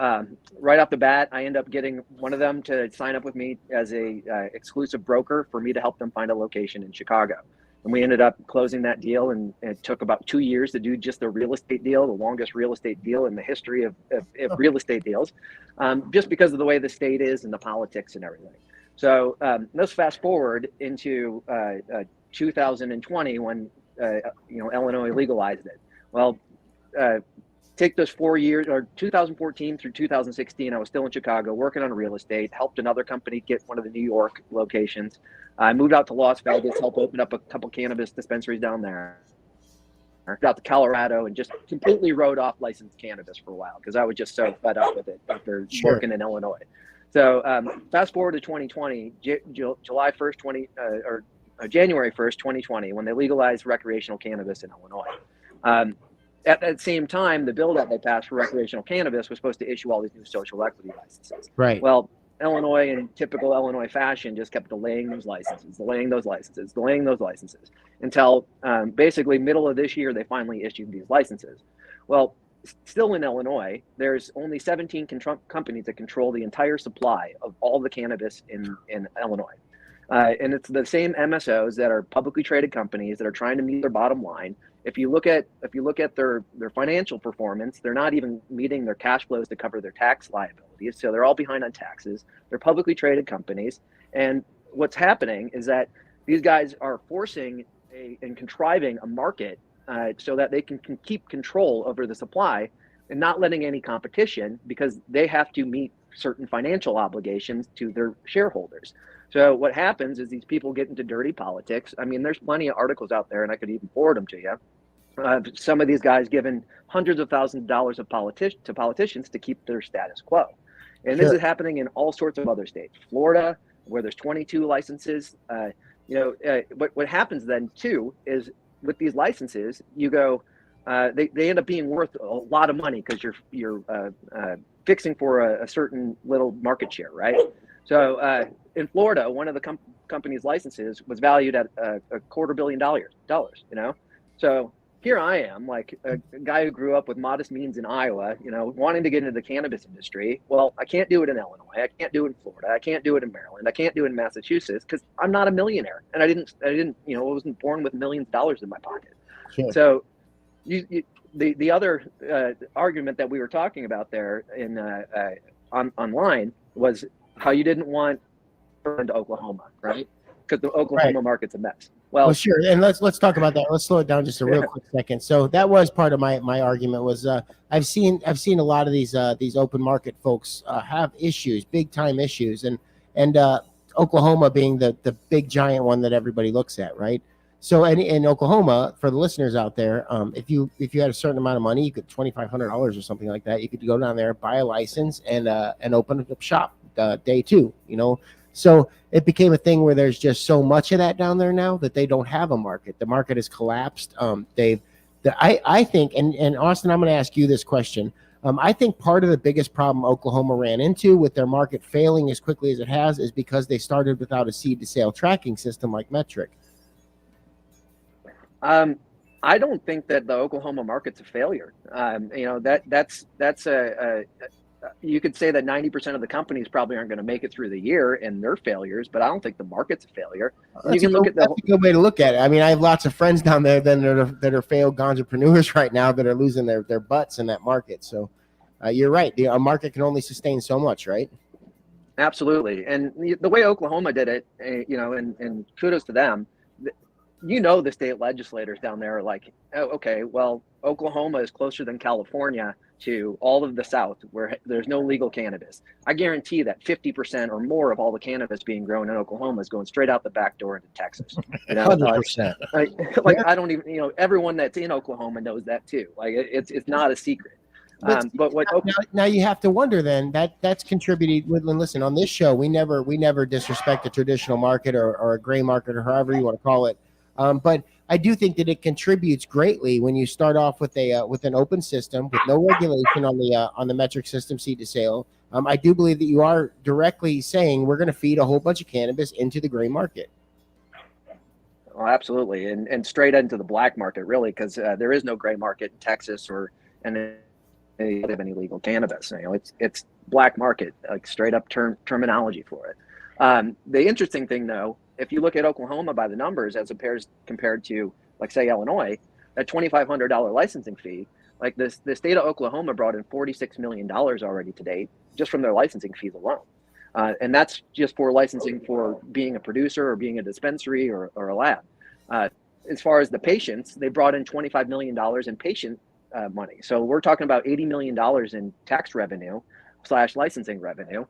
right off the bat, I end up getting one of them to sign up with me as a exclusive broker for me to help them find a location in Chicago. And we ended up closing that deal, and it took about 2 years to do just the real estate deal, the longest real estate deal in the history of real estate deals, just because of the way the state is and the politics and everything. So let's fast forward into 2020 when Illinois legalized it. Well, take those 4 years, or 2014 through 2016, I was still in Chicago working on real estate, helped another company get one of the New York locations. I moved out to Las Vegas, helped open up a couple cannabis dispensaries down there. Out to Colorado and just completely wrote off licensed cannabis for a while because I was just so fed up with it after working in Illinois. So fast forward to 2020, July 1st, January 1st, 2020, when they legalized recreational cannabis in Illinois. At that same time, the bill that they passed for recreational cannabis was supposed to issue all these new social equity licenses. Right. Well, Illinois, in typical Illinois fashion, just kept delaying those licenses until basically middle of this year, they finally issued these licenses. Well, still in Illinois, there's only 17 companies that control the entire supply of all the cannabis in Illinois. And it's the same MSOs that are publicly traded companies that are trying to meet their bottom line. If you look at their financial performance, they're not even meeting their cash flows to cover their tax liabilities. So they're all behind on taxes. They're publicly traded companies. And what's happening is that these guys are forcing and contriving a market so that they can keep control over the supply and not letting any competition, because they have to meet certain financial obligations to their shareholders. So what happens is these people get into dirty politics. I mean, there's plenty of articles out there, and I could even forward them to you. Some of these guys giving hundreds of thousands of dollars to politicians to keep their status quo. And this is happening in all sorts of other states. Florida, where there's 22 licenses. What happens then, too, is with these licenses, you go, they end up being worth a lot of money because you're fixing for a certain little market share, right? So in Florida, one of the company's licenses was valued at $250 million. So here I am, like a guy who grew up with modest means in Iowa, wanting to get into the cannabis industry. Well, I can't do it in Illinois. I can't do it in Florida. I can't do it in Maryland. I can't do it in Massachusetts because I'm not a millionaire, and I wasn't born with millions of dollars in my pocket. Sure. So the other argument that we were talking about there online was how you didn't want into Oklahoma, right? Because the Oklahoma market's a mess. Well, sure, and let's talk about that. Let's slow it down just a real quick second. So that was part of my argument was I've seen a lot of these open market folks have issues, big time issues, and Oklahoma being the big giant one that everybody looks at, right? So in Oklahoma, for the listeners out there, if you had a certain amount of money, you could $2,500 or something like that. You could go down there, buy a license, and open up shop day two. So it became a thing where there's just so much of that down there now that they don't have a market. The market has collapsed. I think, and Austin, I'm going to ask you this question. I think part of the biggest problem Oklahoma ran into with their market failing as quickly as it has is because they started without a seed to sale tracking system like Metric. I don't think that the Oklahoma market's a failure. You could say that 90% of the companies probably aren't going to make it through the year and they're failures, but I don't think the market's a failure. That's a good way to look at it. I mean, I have lots of friends down there that are failed entrepreneurs right now that are losing their butts in that market. So you're right. A market can only sustain so much, right? Absolutely. And the way Oklahoma did it, and kudos to them, the state legislators down there are like, oh, okay, well, Oklahoma is closer than California to all of the South where there's no legal cannabis. I guarantee that 50% or more of all the cannabis being grown in Oklahoma is going straight out the back door into Texas. 100%. I don't even, everyone that's in Oklahoma knows that too. Like it's not a secret. But now you have to wonder then that's contributed. Woodland, listen, on this show, we never disrespect a traditional market or a gray market or however you want to call it. But I do think that it contributes greatly when you start off with an open system with no regulation on the metric system seed to sale. I do believe that you are directly saying we're going to feed a whole bunch of cannabis into the gray market. Well, absolutely, and straight into the black market, really, because there is no gray market in Texas or any legal cannabis. It's black market, like straight up terminology for it. The interesting thing, though, if you look at Oklahoma by the numbers as compared to, like, say, Illinois, that $2,500 licensing fee, like the state of Oklahoma brought in $46 million already to date just from their licensing fees alone. And that's just for licensing for being a producer or being a dispensary or a lab. as far as the patients, they brought in $25 million in patient money. So we're talking about $80 million in tax revenue / licensing revenue,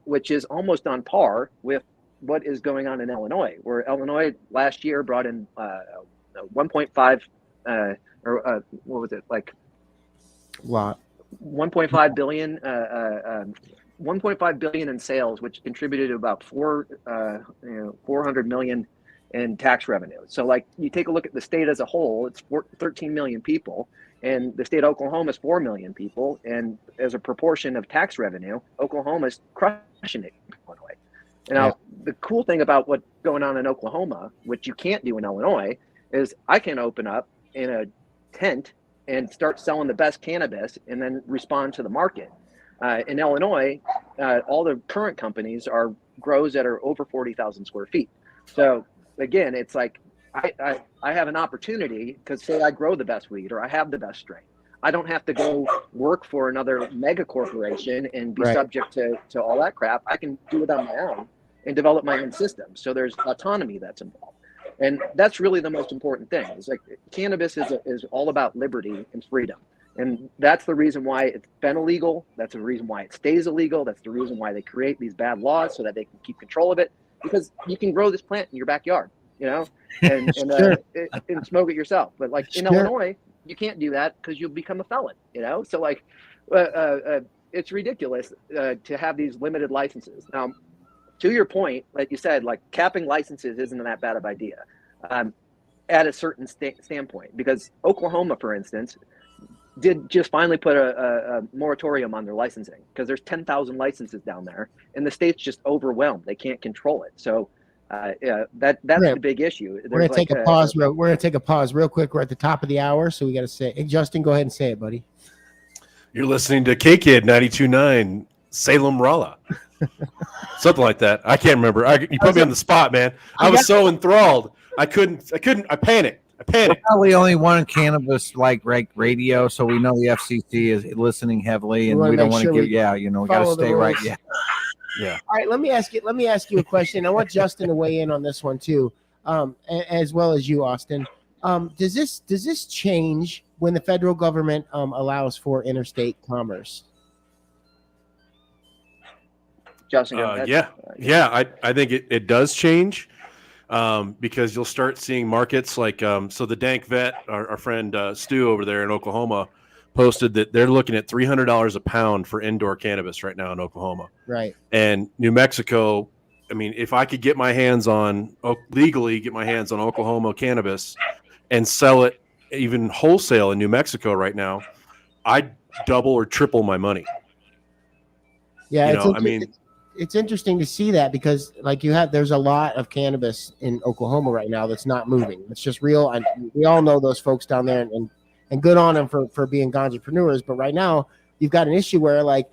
which is almost on par with what is going on in Illinois, where Illinois last year brought in 1.5 what was it, like lot 1.5 billion 1.5 billion in sales, which contributed to about 400 million in tax revenue. So like you take a look at the state as a whole, it's 13 million people, and the state of Oklahoma is 4 million people, and as a proportion of tax revenue, Oklahoma is crushing it in Illinois. Now, the cool thing about what's going on in Oklahoma, which you can't do in Illinois, is I can open up in a tent and start selling the best cannabis and then respond to the market. In Illinois, all the current companies are grows that are over 40,000 square feet. So again, it's like I have an opportunity because say I grow the best weed or I have the best strain. I don't have to go work for another mega corporation and be subject to all that crap. I can do it on my own and develop my own system. So there's autonomy that's involved. And that's really the most important thing. It's like cannabis is all about liberty and freedom. And that's the reason why it's been illegal. That's the reason why it stays illegal. That's the reason why they create these bad laws so that they can keep control of it. Because you can grow this plant in your backyard, you know, and smoke it yourself. But like in Illinois, you can't do that because you'll become a felon, you know. So like, it's ridiculous to have these limited licenses. Now, to your point, like you said, like capping licenses isn't that bad of an idea at a certain standpoint. Because Oklahoma, for instance, did just finally put a moratorium on their licensing because there's 10,000 licenses down there and the state's just overwhelmed. They can't control it. So that's the big issue. We're going to take a pause. We're going to take a pause real quick. We're at the top of the hour, so we got to say, hey, Justin, go ahead and say it, buddy. You're listening to K-Kid 92.9 Salem Rolla. Something like that. I can't remember. You put me on the spot, man. I was so enthralled. I couldn't. I panicked. We're probably only one cannabis like radio, so we know the FCC is listening heavily, and we don't want to give. We got to stay right. Yeah. All right. Let me ask you a question. I want Justin to weigh in on this one too, as well as you, Austin. Does this change when the federal government allows for interstate commerce? Justin, I think it does change. Because you'll start seeing markets like so the Dank Vet, our friend Stu over there in Oklahoma, posted that they're looking at $300 a pound for indoor cannabis right now in Oklahoma. Right. And New Mexico, I mean, if I could legally get my hands on Oklahoma cannabis and sell it even wholesale in New Mexico right now, I'd double or triple my money. Yeah, it's interesting to see that because like there's a lot of cannabis in Oklahoma right now that's not moving. It's just real. And we all know those folks down there and good on them for being ganjapreneurs. But right now you've got an issue where like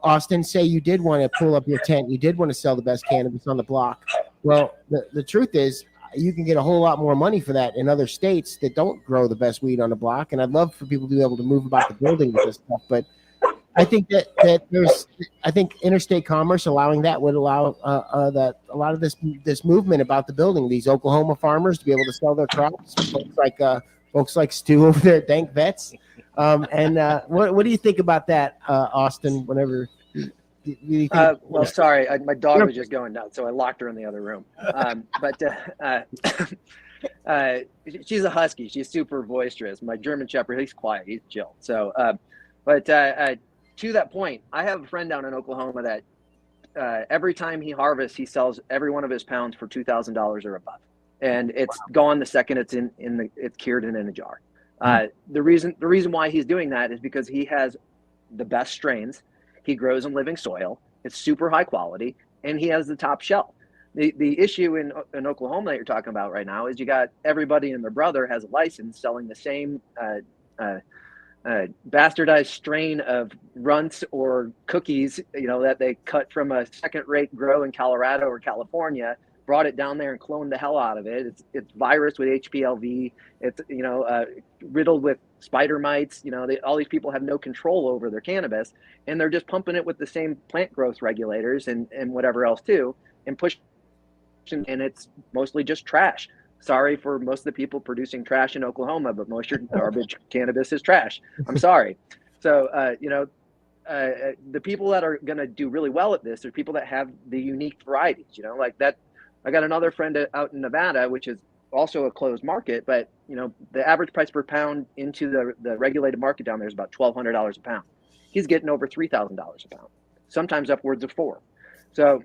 Austin, say you did want to pull up your tent. You did want to sell the best cannabis on the block. Well, the truth is you can get a whole lot more money for that in other states that don't grow the best weed on the block. And I'd love for people to be able to move about the building with this stuff. But I think that interstate commerce allowing that would allow that a lot of this movement about the building, these Oklahoma farmers to be able to sell their crops, folks like Stu over there at Dank Vets. What do you think about that, Austin? Whenever you think, sorry, my dog was just going nuts, so I locked her in the other room. She's a husky. She's super boisterous. My German Shepherd, he's quiet. He's chill. So, to that point, I have a friend down in Oklahoma that every time he harvests, he sells every one of his pounds for $2,000 or above, and it's gone the second it's it's cured and in a jar. The reason why he's doing that is because he has the best strains. He grows in living soil. It's super high quality, and he has the top shelf. The issue in Oklahoma that you're talking about right now is you got everybody and their brother has a license selling the same bastardized strain of runts or cookies, that they cut from a second-rate grow in Colorado or California, brought it down there and cloned the hell out of it. It's virus with HPLV. It's riddled with spider mites. All these people have no control over their cannabis, and they're just pumping it with the same plant growth regulators and whatever else too, and pushing, and it's mostly just trash. Sorry for most of the people producing trash in Oklahoma, but most of your garbage cannabis is trash. I'm sorry. So, the people that are going to do really well at this are people that have the unique varieties, like that. I got another friend out in Nevada, which is also a closed market, but the average price per pound into the regulated market down there is about $1,200 a pound. He's getting over $3,000 a pound, sometimes upwards of $4,000. So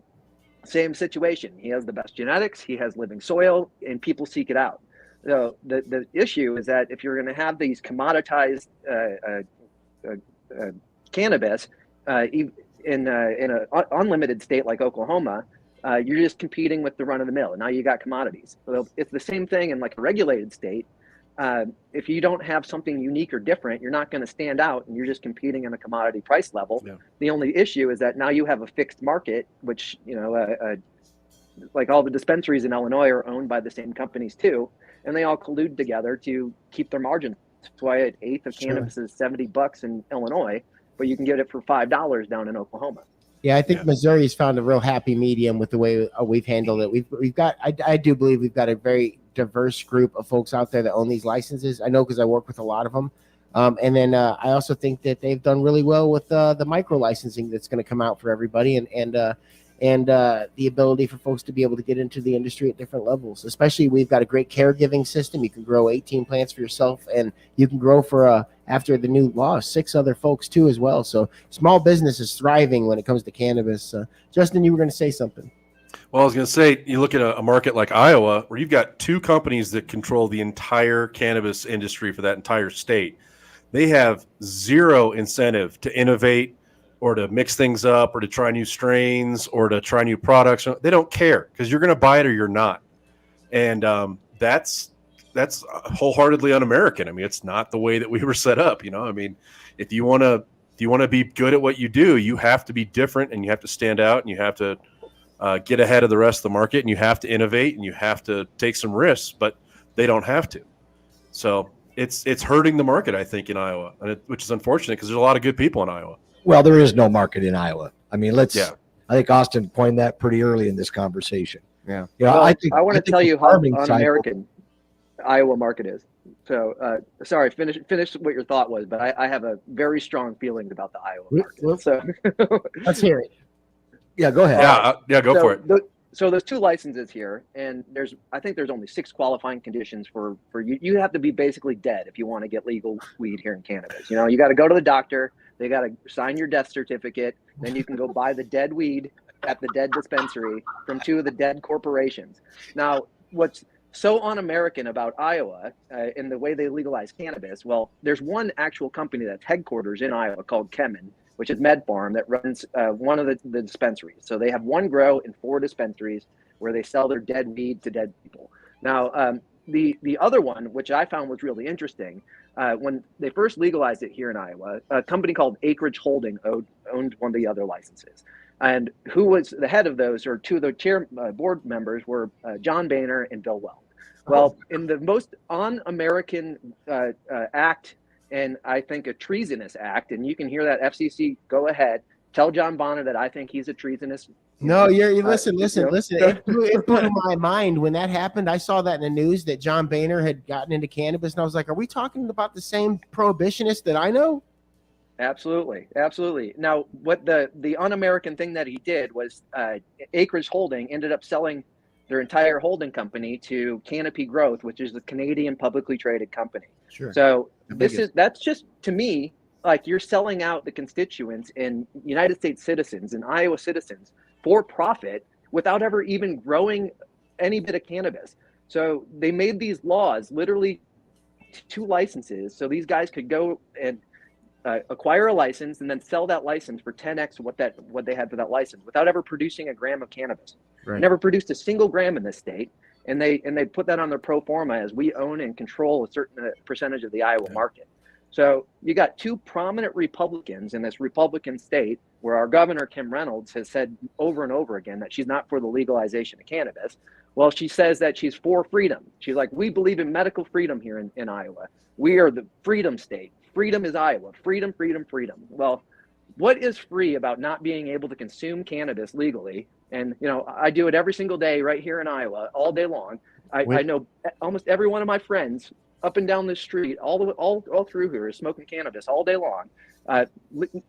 same situation. He has the best genetics, he has living soil, and people seek it out. So the issue is that if you're going to have these commoditized cannabis in an unlimited state like Oklahoma, you're just competing with the run of the mill. And now you got commodities. So it's the same thing in like a regulated state. If you don't have something unique or different, you're not going to stand out, and you're just competing in a commodity price level. Yeah. The only issue is that now you have a fixed market, which, like all the dispensaries in Illinois are owned by the same companies too, and they all collude together to keep their margins. That's why an eighth of cannabis is $70 in Illinois, but you can get it for $5 down in Oklahoma. Yeah, I think Missouri's found a real happy medium with the way we've handled it. We've got, I do believe we've got a very diverse group of folks out there that own these licenses. I know because I work with a lot of them. And then I also think that they've done really well with the micro licensing that's going to come out for everybody, and the ability for folks to be able to get into the industry at different levels. Especially, we've got a great caregiving system. You can grow 18 plants for yourself, and you can grow for after the new law 6 other folks too as well. So small business is thriving when it comes to cannabis. Justin, you were going to say something. Well, I was going to say, you look at a market like Iowa, where you've got 2 companies that control the entire cannabis industry for that entire state. They have zero incentive to innovate or to mix things up or to try new strains or to try new products. They don't care, because you're going to buy it or you're not. And that's wholeheartedly un-American. I mean, it's not the way that we were set up. I mean, if you want to be good at what you do, you have to be different, and you have to stand out, and you have to get ahead of the rest of the market, and you have to innovate, and you have to take some risks, but they don't have to. So it's hurting the market, I think, in Iowa, which is unfortunate, because there's a lot of good people in Iowa. Well, there is no market in Iowa. I mean, I think Austin pointed that pretty early in this conversation. Yeah. Well, I want to tell you how un-American Iowa market is. So, sorry, finish what your thought was, but I have a very strong feelings about the Iowa market. So let's hear it. Yeah, go ahead. Go for it. So there's 2 licenses here, and I think there's only 6 qualifying conditions for you. You have to be basically dead if you want to get legal weed here in cannabis. You got to go to the doctor. They got to sign your death certificate. Then you can go buy the dead weed at the dead dispensary from 2 of the dead corporations. Now, what's so un-American about Iowa in the way they legalize cannabis? Well, there's one actual company that's headquarters in Iowa called Chemin, which is Med Farm, that runs one of the dispensaries. So they have 1 grow in 4 dispensaries where they sell their dead weed to dead people. Now, the other one, which I found was really interesting, when they first legalized it here in Iowa, a company called Acreage Holding owned one of the other licenses. And who was the head of those, or 2 of the board members, were John Boehner and Bill Weld. Well, in the most un-American act, and I think a treasonous act, and you can hear that, FCC, go ahead, tell John Bonner that I think he's a treasonous. No, you listen. It blew my mind when that happened. I saw that in the news that John Boehner had gotten into cannabis, and I was like, are we talking about the same prohibitionist that I know? Absolutely. Now, what the un-American thing that he did was Acreage Holding ended up selling their entire holding company to Canopy Growth, which is the Canadian publicly traded company. Sure. So that's just, to me, like you're selling out the constituents and United States citizens and Iowa citizens for profit without ever even growing any bit of cannabis. So they made these laws, literally 2 licenses, so these guys could go and acquire a license and then sell that license for 10x what they had for that license without ever producing a gram of cannabis. Right. Never produced a single gram in this state, and they put that on their pro forma as we own and control a certain percentage of the Iowa market. So you got 2 prominent Republicans in this Republican state where our governor, Kim Reynolds, has said over and over again that she's not for the legalization of cannabis. Well, she says that she's for freedom. She's like, we believe in medical freedom here in Iowa. We are the freedom state. Freedom is Iowa. Freedom, freedom, freedom. Well, what is free about not being able to consume cannabis legally? And, you know, I do it every single day right here in Iowa, all day long. I know almost every one of my friends up and down the street, all through here is smoking cannabis all day long,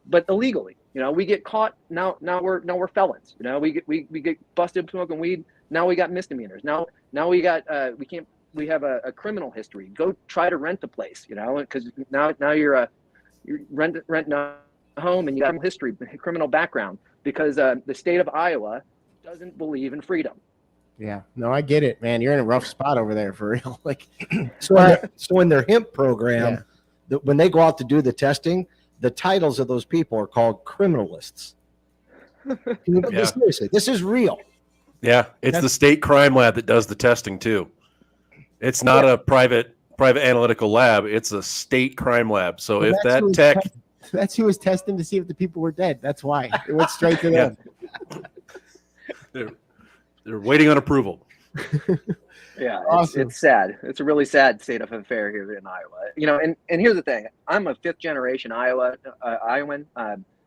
but illegally. You know, we get caught now we're felons. You know, we get busted smoking weed. Now we got misdemeanors. Now we got we have a criminal history. Go try to rent a place. You know, because now you're renting a home and you got history, criminal background, because the state of Iowa doesn't believe in freedom. Yeah, no, I get it, man. You're in a rough spot over there for real. Like, so in their hemp program, when they go out to do the testing, the titles of those people are called criminalists. Seriously, this is real. Yeah, it's the state crime lab that does the testing too. It's not a private analytical lab. It's a state crime lab. So well, if that tech, that's who was testing to see if the people were dead. That's why it went straight to them. They're waiting on approval. Yeah, Awesome. it's sad. It's a really sad state of affair here in Iowa. You know, and here's the thing: I'm a fifth generation Iowan,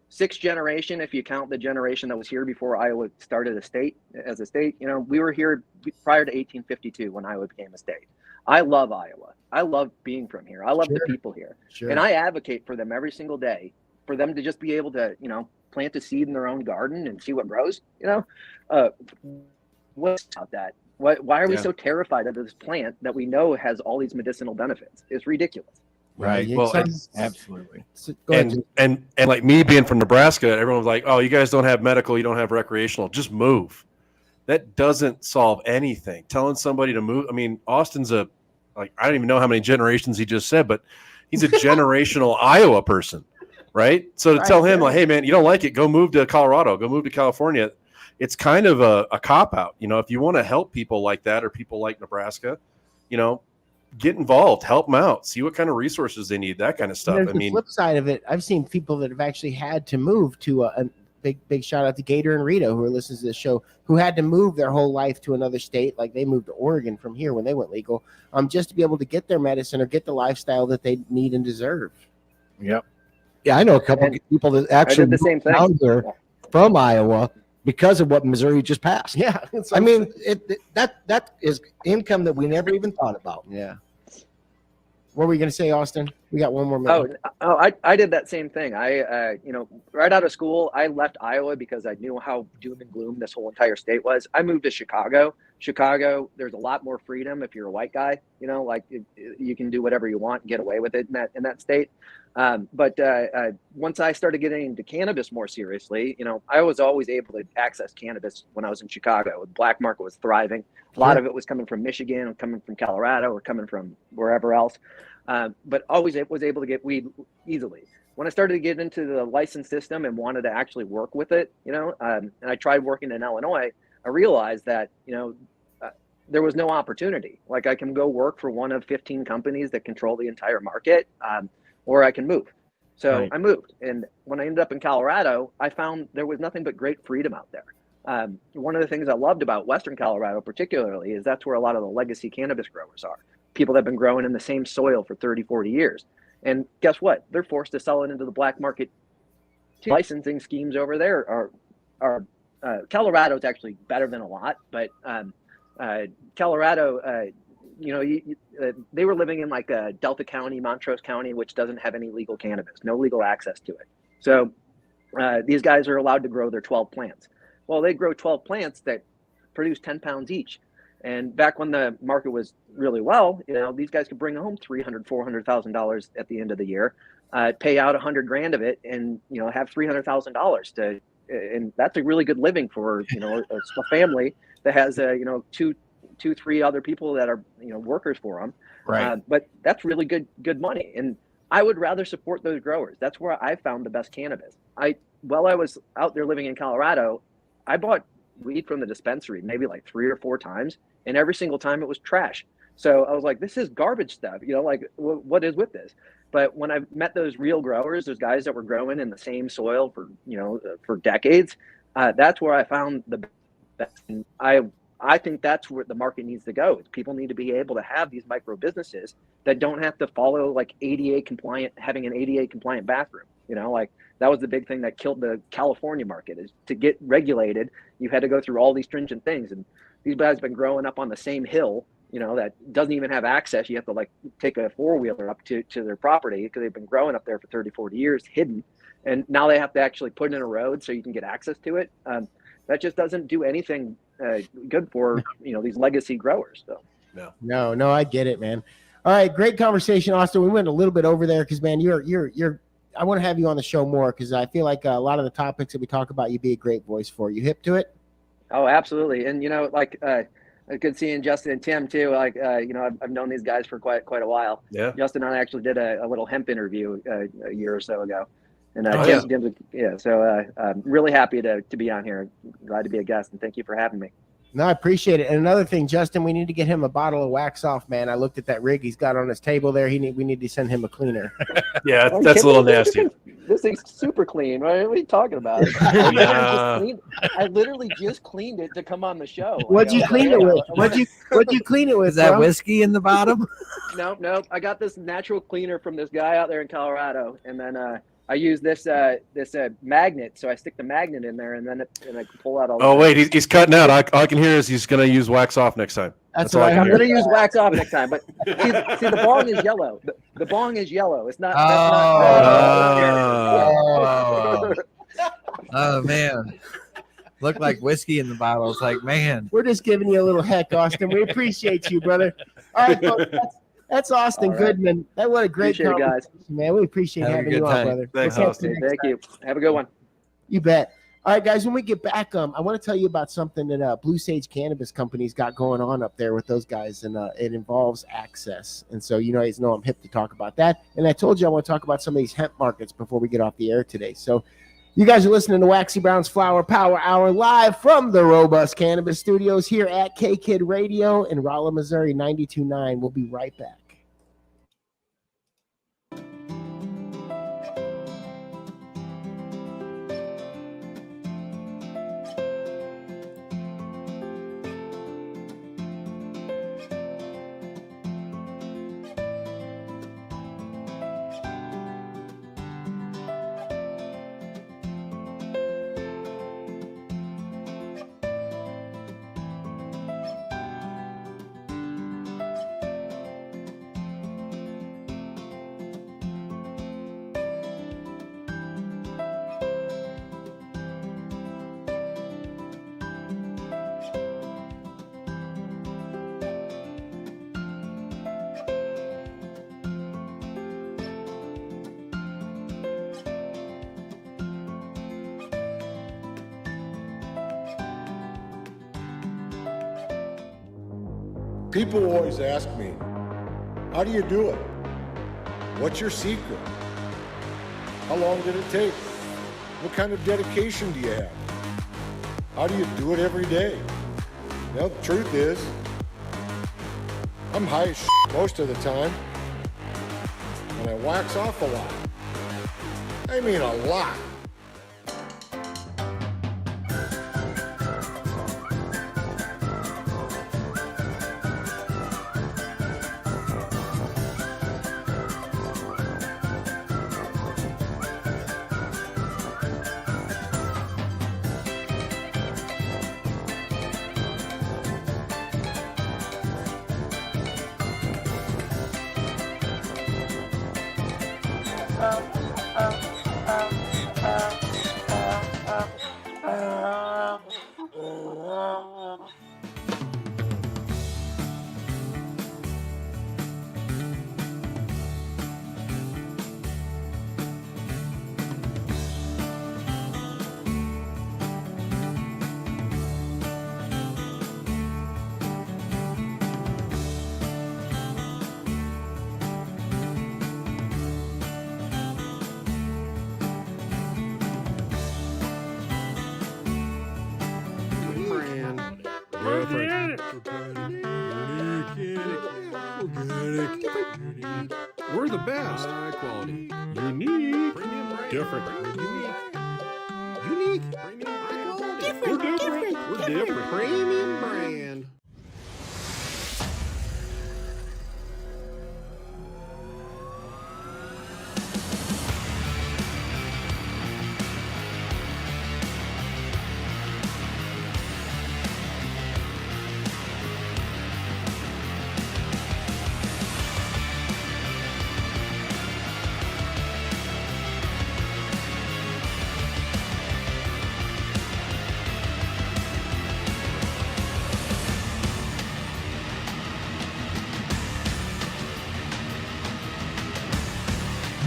sixth generation if you count the generation that was here before Iowa started as a state. You know, we were here prior to 1852 when Iowa became a state. I love Iowa. I love being from here. I love the people here, and I advocate for them every single day, for them to just be able to, you know, plant a seed in their own garden and see what grows. You know, what's about that? Why are we so terrified of this plant that we know has all these medicinal benefits? It's ridiculous. Right. Yeah, well, Absolutely. and like me being from Nebraska, everyone's like, "Oh, you guys don't have medical, you don't have recreational. Just move." That doesn't solve anything. Telling somebody to move. I mean, Austin's I don't even know how many generations he just said, but he's a generational Iowa person, right? So to tell him like, "Hey, man, you don't like it? Go move to Colorado. Go move to California." It's kind of a cop out. You know, if you want to help people like that or people like Nebraska, you know, get involved, help them out, see what kind of resources they need, that kind of stuff. I mean, the flip side of it, I've seen people that have actually had to move to a big shout out to Gator and Rito, who are listening to this show, who had to move their whole life to another state. Like they moved to Oregon from here when they went legal, just to be able to get their medicine or get the lifestyle that they need and deserve. Yep. Yeah, I know a couple of people that actually the same thing down there from Iowa because of what Missouri just passed. Yeah. I mean, that is income that we never even thought about. Yeah. What were you going to say, Austin? We got one more minute. I did that same thing. You know, right out of school, I left Iowa because I knew how doom and gloom this whole entire state was. I moved to Chicago. There's a lot more freedom if you're a white guy. You know, like you can do whatever you want and get away with it in that state. But once I started getting into cannabis more seriously, you know, I was always able to access cannabis when I was in Chicago. The black market was thriving. A lot of it was coming from Michigan, or coming from Colorado, or coming from wherever else. But always was able to get weed easily. When I started to get into the license system and wanted to actually work with it, you know, and I tried working in Illinois, I realized that, you know, there was no opportunity. Like I can go work for one of 15 companies that control the entire market, or I can move. So I moved. And when I ended up in Colorado, I found there was nothing but great freedom out there. One of the things I loved about Western Colorado particularly is that's where a lot of the legacy cannabis growers are. People that have been growing in the same soil for 30, 40 years. And guess what? They're forced to sell it into the black market. Licensing schemes over there are Colorado's actually better than a lot, but Colorado, you know, they were living in like Delta County, Montrose County, which doesn't have any legal cannabis, no legal access to it. So these guys are allowed to grow their 12 plants. Well, they grow 12 plants that produce 10 pounds each. And back when the market was really well, you know, these guys could bring home $300,000, $400,000 at the end of the year, pay out $100,000 of it, and you know, have $300,000 to, and that's a really good living for, you know, a family that has you know, two, three other people that are, you know, workers for them. Right. But that's really good money, and I would rather support those growers. That's where I found the best cannabis. While I was out there living in Colorado, I bought weed from the dispensary maybe like 3 or 4 times, and every single time it was trash. So I was like, this is garbage stuff, you know, like what is with this? But when I met those real growers, those guys that were growing in the same soil for, you know, for decades, that's where I found the best. And I think that's where the market needs to go. People need to be able to have these micro businesses that don't have to follow like ADA compliant, having an ADA compliant bathroom. Like that was the big thing that killed the California market. Is to get regulated, you had to go through all these stringent things. And these guys have been growing up on the same hill, that doesn't even have access. You have to like take a 4-wheeler up to their property because they've been growing up there for 30, 40 years hidden. And now they have to actually put in a road so you can get access to it. That just doesn't do anything good for, these legacy growers. So. No, I get it, man. All right. Great conversation, Austin. We went a little bit over there because, man, I want to have you on the show more because I feel like a lot of the topics that we talk about, you'd be a great voice for. You hip to it? Oh, absolutely. And, good seeing Justin and Tim too. I've known these guys for quite a while. Yeah. Justin and I actually did a little hemp interview a year or so ago. And so I'm really happy to be on here. Glad to be a guest, and thank you for having me. No, I appreciate it. And another thing, Justin, we need to get him a bottle of Wax Off, man. I looked at that rig he's got on his table there. We need to send him a cleaner. Yeah, that's a little nasty. This thing's super clean. Right? What are you talking about? I literally just cleaned it to come on the show. What'd you clean it with? What'd you clean it with? Is that whiskey in the bottom? No. I got this natural cleaner from this guy out there in Colorado, and then I use this magnet, so I stick the magnet in there, and then I can pull out all. Oh wait, he's cutting out. All I can hear is he's going to use Wax Off next time. That's all right. I'm going to use Wax Off next time. But see, the bong is yellow. The bong is yellow. It's not. Oh man, look like whiskey in the bottle. It's like, man, we're just giving you a little heck, Austin. We appreciate you, brother. All right, folks, that's Austin Goodman. That what a great conversation, guys. Man. We appreciate having you on, brother. Thanks, Austin. Thank you. Have a good one. You bet. All right, guys, when we get back, I want to tell you about something that Blue Sage Cannabis Company's got going on up there with those guys, and it involves access. And so, I'm hip to talk about that. And I told you I want to talk about some of these hemp markets before we get off the air today. So you guys are listening to Waxy Brown's Flower Power Hour live from the Robust Cannabis Studios here at K-Kid Radio in Rolla, Missouri, 92.9. We'll be right back. People always ask me, how do you do it? What's your secret? How long did it take? What kind of dedication do you have? How do you do it every day? Well, the truth is, I'm high as shit most of the time, and I wax off a lot. I mean a lot. We're the best. High quality. Unique. Premium brand. Different. Unique. Premium brand. Different. We're different. We're different. Premium brand.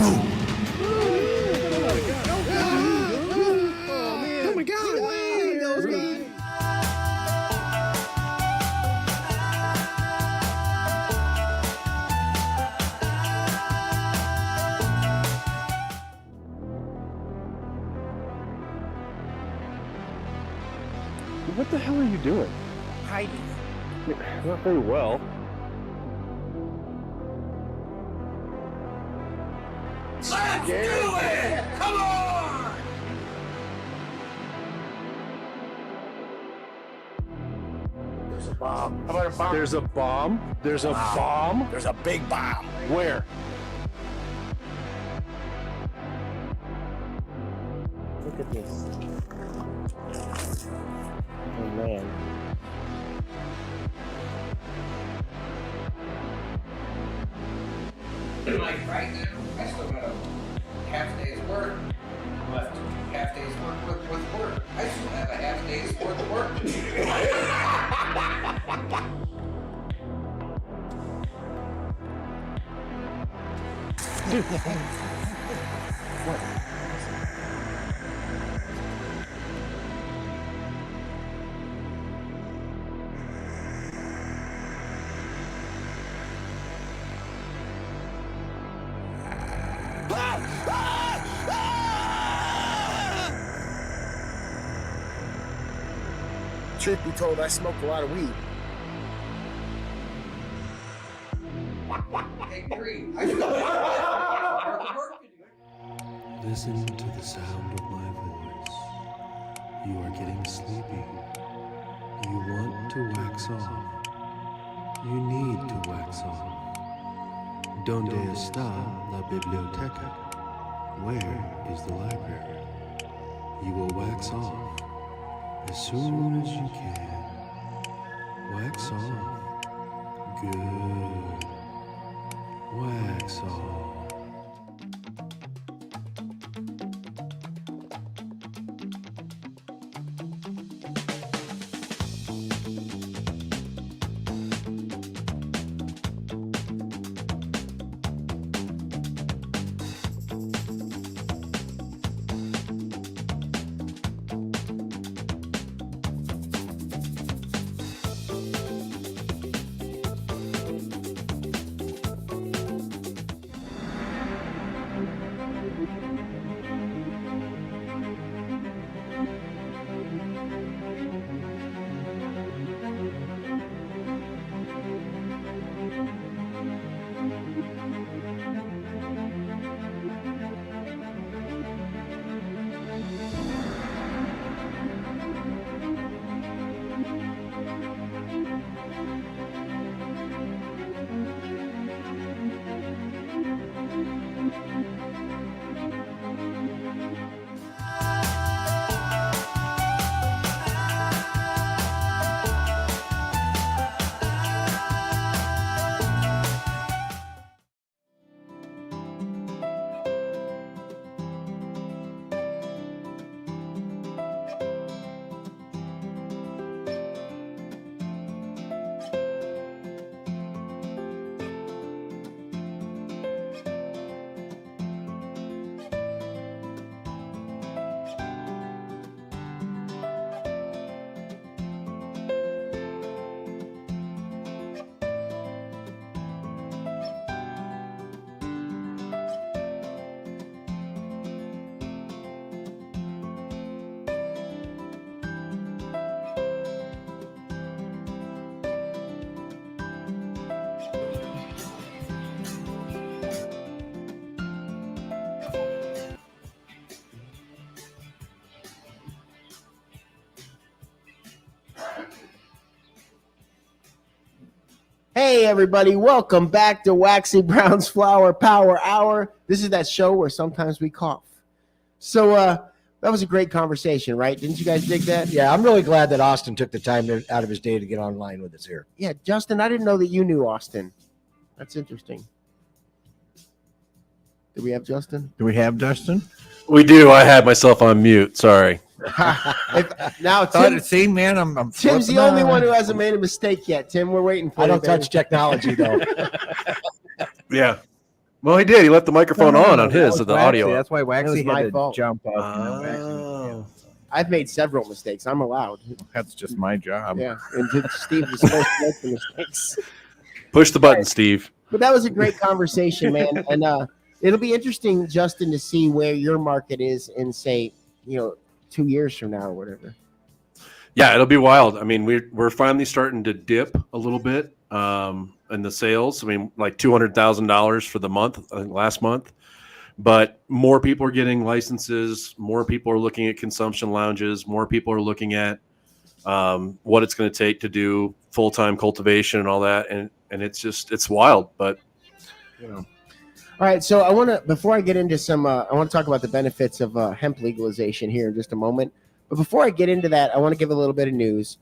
Oh my God. What the hell are you doing? Hiding. Not very well. Let's do it! Come on! There's a bomb. How about a bomb? There's a bomb. There's a bomb. There's a big bomb. Where? Look at this. Oh man. Like right now, I still got a half day's work left. Half day's work with work. I still have a half day's worth of work to do. Truth be told, I smoke a lot of weed. Hey, Green, I still have work to do. Listen to the sound of my voice. You are getting sleepy. You want to wax off. You need to wax off. Donde está la biblioteca? Where is the library? You will wax off as soon as you can. Wax off. Good. Wax off. Hey everybody, welcome back to Waxy Brown's Flower Power Hour. This is that show where sometimes we cough. So that was a great conversation, right? Didn't you guys dig that? Yeah, I'm really glad that Austin took the time out of his day to get online with us here. Yeah, Justin, I didn't know that you knew Austin. That's interesting. Do we have Justin? Do we have Justin? We do. I had myself on mute. Sorry. Now, Tim, See, man, I'm Tim's the only one who hasn't made a mistake yet. Tim, we're waiting for you. I don't baby. touch technology, though. Yeah. Well, he did. He left the microphone on his, was the Waxy. audio. That's why It was Waxy my had to fault. jump up. Oh. I've made several mistakes. I'm allowed. That's just my job. Yeah, and Steve was supposed to make the mistakes. Push the button, Steve. But that was a great conversation, man. And it'll be interesting, Justin, to see where your market is in, say, 2 years from now or whatever. Yeah, it'll be wild. I mean, we're finally starting to dip a little bit in the sales. I mean, like $200,000 for the month, I think last month. But more people are getting licenses. More people are looking at consumption lounges. More people are looking at what it's going to take to do full-time cultivation and all that. And it's wild. But All right, so I want to, before I get into some, I want to talk about the benefits of hemp legalization here in just a moment. But before I get into that, I want to give a little bit of news.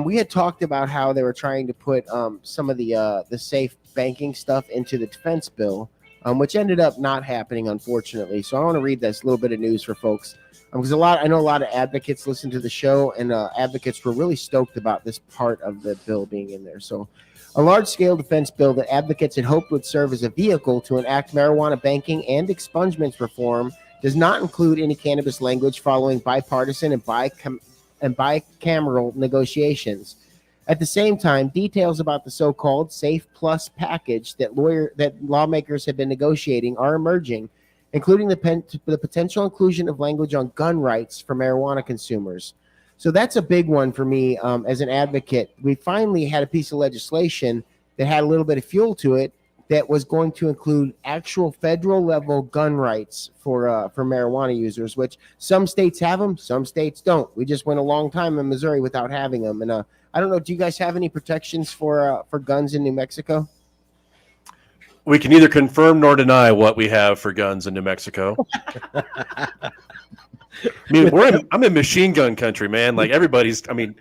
We had talked about how they were trying to put some of the safe banking stuff into the defense bill, which ended up not happening, unfortunately. So I want to read this little bit of news for folks, because I know a lot of advocates listen to the show, and advocates were really stoked about this part of the bill being in there. So a large-scale defense bill that advocates had hoped would serve as a vehicle to enact marijuana banking and expungements reform does not include any cannabis language following bipartisan and bicameral negotiations. At the same time, details about the so-called Safe Plus package that lawmakers have been negotiating are emerging, including the potential inclusion of language on gun rights for marijuana consumers. So that's a big one for me as an advocate. We finally had a piece of legislation that had a little bit of fuel to it that was going to include actual federal level gun rights for marijuana users, which some states have them, some states don't. We just went a long time in Missouri without having them. And I don't know, do you guys have any protections for guns in New Mexico? we can neither confirm nor deny what we have for guns in New Mexico. I mean, I'm in machine gun country, man. Like everybody's, I mean,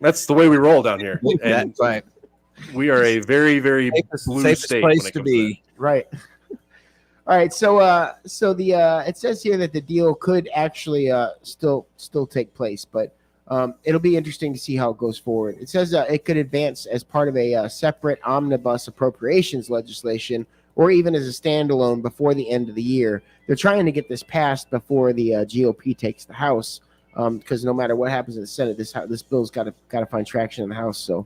that's the way we roll down here. And that's right. We are a very, very blue state. Place to be. Right. All right. So the it says here that the deal could actually still take place, but it'll be interesting to see how it goes forward. It says it could advance as part of a separate omnibus appropriations legislation, or even as a standalone before the end of the year. They're trying to get this passed before the GOP takes the House, because no matter what happens in the Senate, this bill's got to find traction in the House. So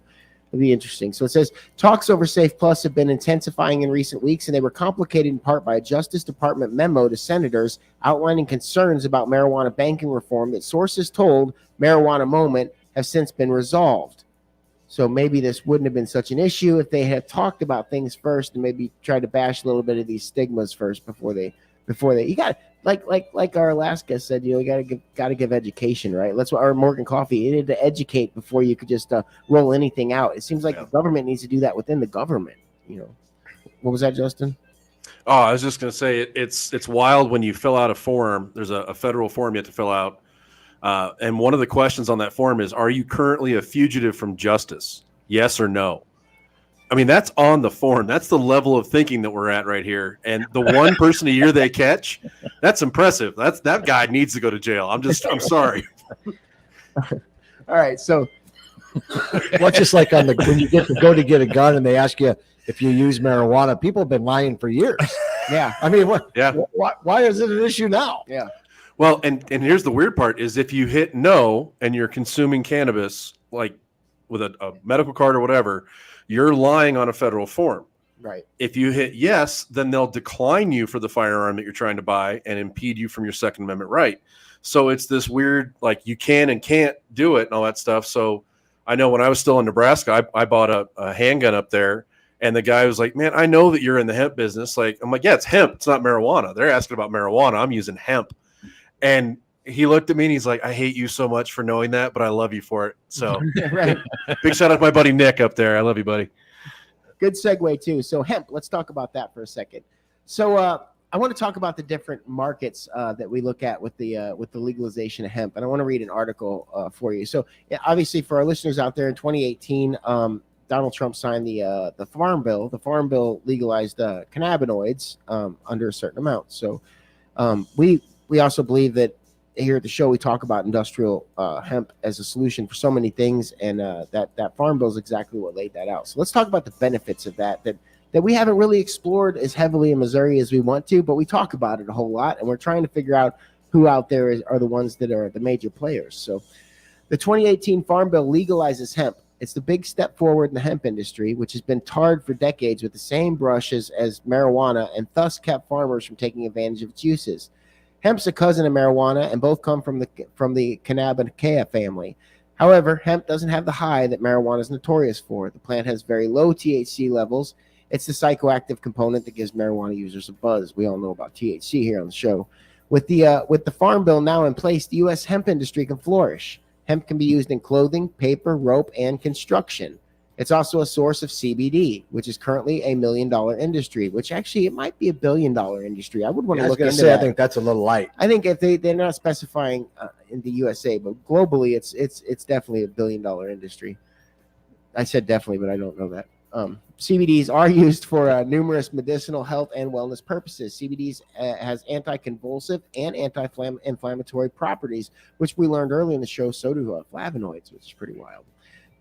it'll be interesting. So it says talks over Safe Plus have been intensifying in recent weeks, and they were complicated in part by a Justice Department memo to senators outlining concerns about marijuana banking reform that sources told Marijuana Moment have since been resolved. So maybe this wouldn't have been such an issue if they had talked about things first and maybe tried to bash a little bit of these stigmas first before they you got like our last guest said, you gotta give education, right? That's what our Morgan Coffee, you need to educate before you could just roll anything out. It seems like the government needs to do that within the government. What was that, Justin? Oh, I was just gonna say it's wild when you fill out a form. There's a federal form you have to fill out. And one of the questions on that form is, are you currently a fugitive from justice? Yes or no? I mean, that's on the form. That's the level of thinking that we're at right here. And the one person a year they catch, that's impressive. That guy needs to go to jail. I'm sorry. All right. So well, just like when you go to get a gun and they ask you if you use marijuana, people have been lying for years. Yeah. I mean, why is it an issue now? Yeah. Well, and here's the weird part is if you hit no and you're consuming cannabis, like with a medical card or whatever, you're lying on a federal form. Right. If you hit yes, then they'll decline you for the firearm that you're trying to buy and impede you from your Second Amendment right. So it's this weird, like you can and can't do it and all that stuff. So I know when I was still in Nebraska, I bought a handgun up there, and the guy was like, man, I know that you're in the hemp business. Like, I'm like, yeah, it's hemp. It's not marijuana. They're asking about marijuana. I'm using hemp. And he looked at me and he's like, I hate you so much for knowing that, but I love you for it. So right. Big shout out to my buddy Nick up there. I love you, buddy. Good segue too. So hemp, let's talk about that for a second. So I want to talk about the different markets that we look at with the legalization of hemp. And I want to read an article for you. So obviously for our listeners out there, in 2018, Donald Trump signed the Farm Bill. The Farm Bill legalized cannabinoids under a certain amount. So we also believe that here at the show, we talk about industrial hemp as a solution for so many things, and that Farm Bill is exactly what laid that out. So let's talk about the benefits of that that we haven't really explored as heavily in Missouri as we want to, but we talk about it a whole lot, and we're trying to figure out who out there are the ones that are the major players. So the 2018 Farm Bill legalizes hemp. It's the big step forward in the hemp industry, which has been tarred for decades with the same brushes as marijuana and thus kept farmers from taking advantage of its uses. Hemp's a cousin of marijuana, and both come from the Cannabis family. However, hemp doesn't have the high that marijuana is notorious for. The plant has very low THC levels. It's the psychoactive component that gives marijuana users a buzz. We all know about THC here on the show. With the Farm Bill now in place, the U.S. hemp industry can flourish. Hemp can be used in clothing, paper, rope, and construction. It's also a source of CBD, which is currently a $1 million industry, which actually it might be a $1 billion industry. I would want to look into that. I think that's a little light. I think if they're not specifying in the USA, but globally, it's definitely a $1 billion industry. I said definitely, but I don't know that. CBDs are used for numerous medicinal health and wellness purposes. CBDs has anti-convulsive and anti-inflammatory properties, which we learned early in the show. So do flavonoids, which is pretty wild.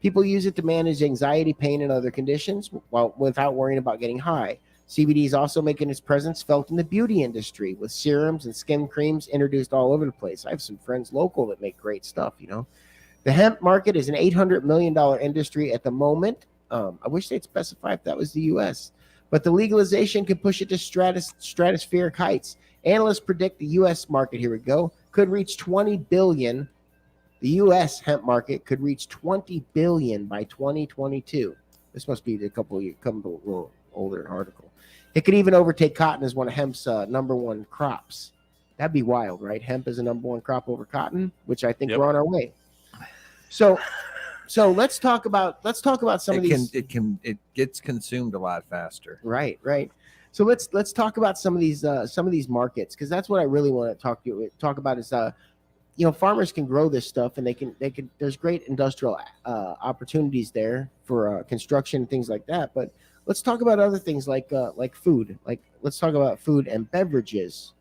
People use it to manage anxiety, pain, and other conditions without worrying about getting high. CBD is also making its presence felt in the beauty industry, with serums and skin creams introduced all over the place. I have some friends local that make great stuff, you know. The hemp market is an $800 million industry at the moment. I wish they'd specify if that was the U.S., but the legalization could push it to stratospheric heights. Analysts predict the U.S. market, here we go, could reach $20 billion. The U.S. hemp market could reach $20 billion by 2022. This must be a couple older article. It could even overtake cotton as one of hemp's number one crops. That'd be wild, right? Hemp is the number one crop over cotton, which I think we're on our way. So let's talk about some of these. It gets consumed a lot faster. Right. So let's talk about some of these markets, because that's what I really want to talk about is farmers can grow this stuff, and they can there's great industrial opportunities there for construction and things like that. But let's talk about other things like food. Let's talk about food and beverages.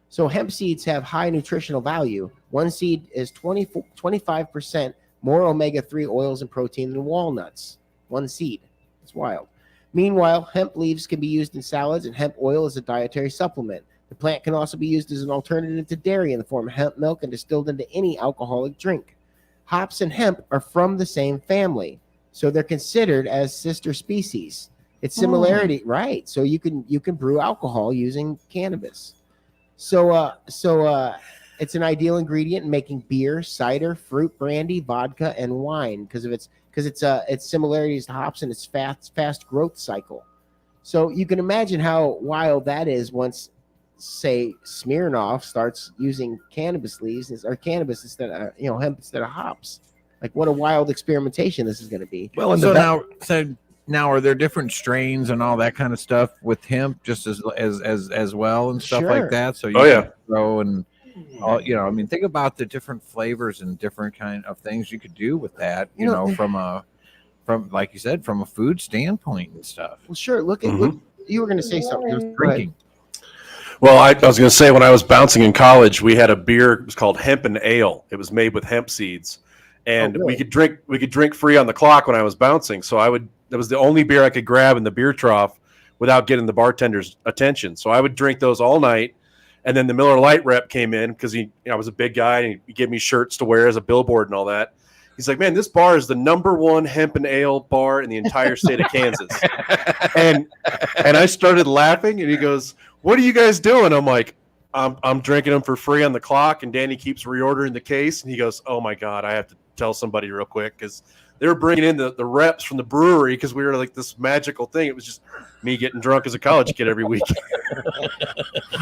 So hemp seeds have high nutritional value. One seed is 25% more omega-3 oils and protein than walnuts. One seed. It's wild. Meanwhile, hemp leaves can be used in salads, and hemp oil is a dietary supplement. The plant can also be used as an alternative to dairy in the form of hemp milk and distilled into any alcoholic drink. Hops and hemp are from the same family, so they're considered as sister species. It's similarity, right? So you can brew alcohol using cannabis. So it's an ideal ingredient in making beer, cider, fruit brandy, vodka, and wine because of its similarities to hops and its fast growth cycle. So you can imagine how wild that is once, say, Smirnoff starts using cannabis leaves or cannabis instead of hemp instead of hops. Like, what a wild experimentation this is going to be. Well, and now are there different strains and all that kind of stuff with hemp just as well and stuff like that? So you can grow and think about the different flavors and different kind of things you could do with that, from like you said, from a food standpoint and stuff. Well, sure. Look at you were going to say something. You were drinking. Well, I was going to say, when I was bouncing in college, we had a beer. It was called Hemp and Ale. It was made with hemp seeds, and we could drink free on the clock when I was bouncing. So that was the only beer I could grab in the beer trough without getting the bartender's attention. So I would drink those all night. And then the Miller Lite rep came in because I was a big guy, and he gave me shirts to wear as a billboard and all that. He's like, "Man, this bar is the #1 hemp and ale bar in the entire state of Kansas." and I started laughing, and he goes, "What are you guys doing?" I'm like, I'm drinking them for free on the clock, and Danny keeps reordering the case, and he goes, "Oh my God, I have to tell somebody real quick," because they were bringing in the reps from the brewery because we were like this magical thing. It was just me getting drunk as a college kid every week.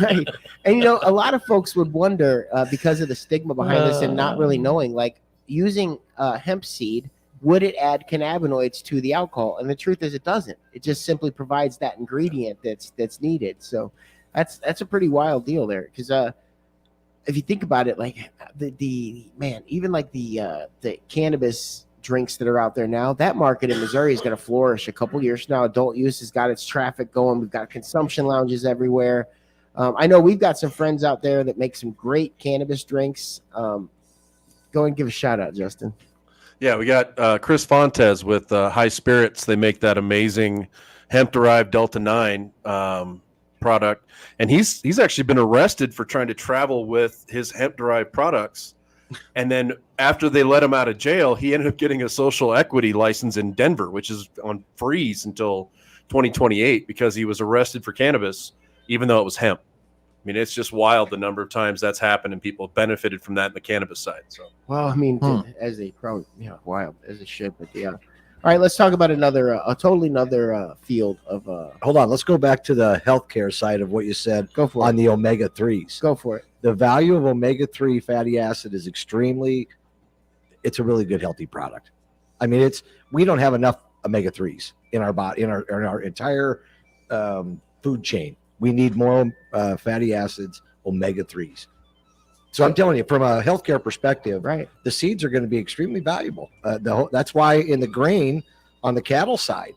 Right. And, a lot of folks would wonder because of the stigma behind this and not really knowing, like, using hemp seed, would it add cannabinoids to the alcohol? And the truth is it doesn't. It just simply provides that ingredient that's needed. So that's a pretty wild deal there. Because if you think about it, like even like the cannabis drinks that are out there now, that market in Missouri is going to flourish a couple years from now. Adult use has got its traffic going. We've got consumption lounges everywhere. I know we've got some friends out there that make some great cannabis drinks. Go and give a shout out, Justin. Yeah, we got Chris Fontes with High Spirits. They make that amazing hemp-derived Delta 9 product, and he's actually been arrested for trying to travel with his hemp-derived products. And then after they let him out of jail, he ended up getting a social equity license in Denver, which is on freeze until 2028 because he was arrested for cannabis, even though it was hemp. I mean, it's just wild the number of times that's happened, and people have benefited from that in the cannabis side. So, well, I mean, as they probably, wild as it should, but yeah. All right, let's talk about another, field of. Hold on, let's go back to the healthcare side of what you said. Go for on it. The omega 3s. Go for it. The value of omega 3 fatty acid is it's a really good healthy product. I mean, we don't have enough omega 3s in our body, in our entire food chain. We need more fatty acids, omega 3s. So I'm telling you, from a healthcare perspective, right, the seeds are going to be extremely valuable. That's why in the grain on the cattle side,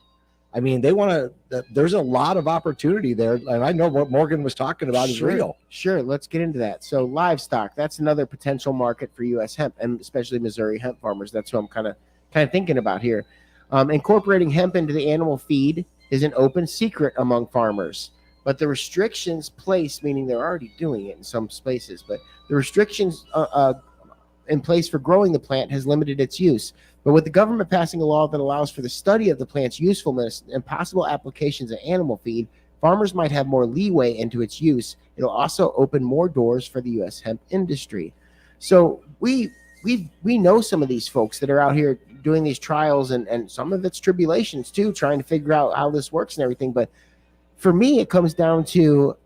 I mean, there's a lot of opportunity there. And I know what Morgan was talking about is real. Sure. Let's get into that. So livestock, that's another potential market for U.S. hemp, and especially Missouri hemp farmers. That's what I'm kind of thinking about here. Incorporating hemp into the animal feed is an open secret among farmers, but the restrictions placed, meaning they're already doing it in some places, but the restrictions in place for growing the plant has limited its use. But with the government passing a law that allows for the study of the plant's usefulness and possible applications of animal feed, farmers might have more leeway into its use. It'll also open more doors for the U.S. hemp industry. So we know some of these folks that are out here doing these trials, and some of it's tribulations too, trying to figure out how this works and everything. But for me, it comes down to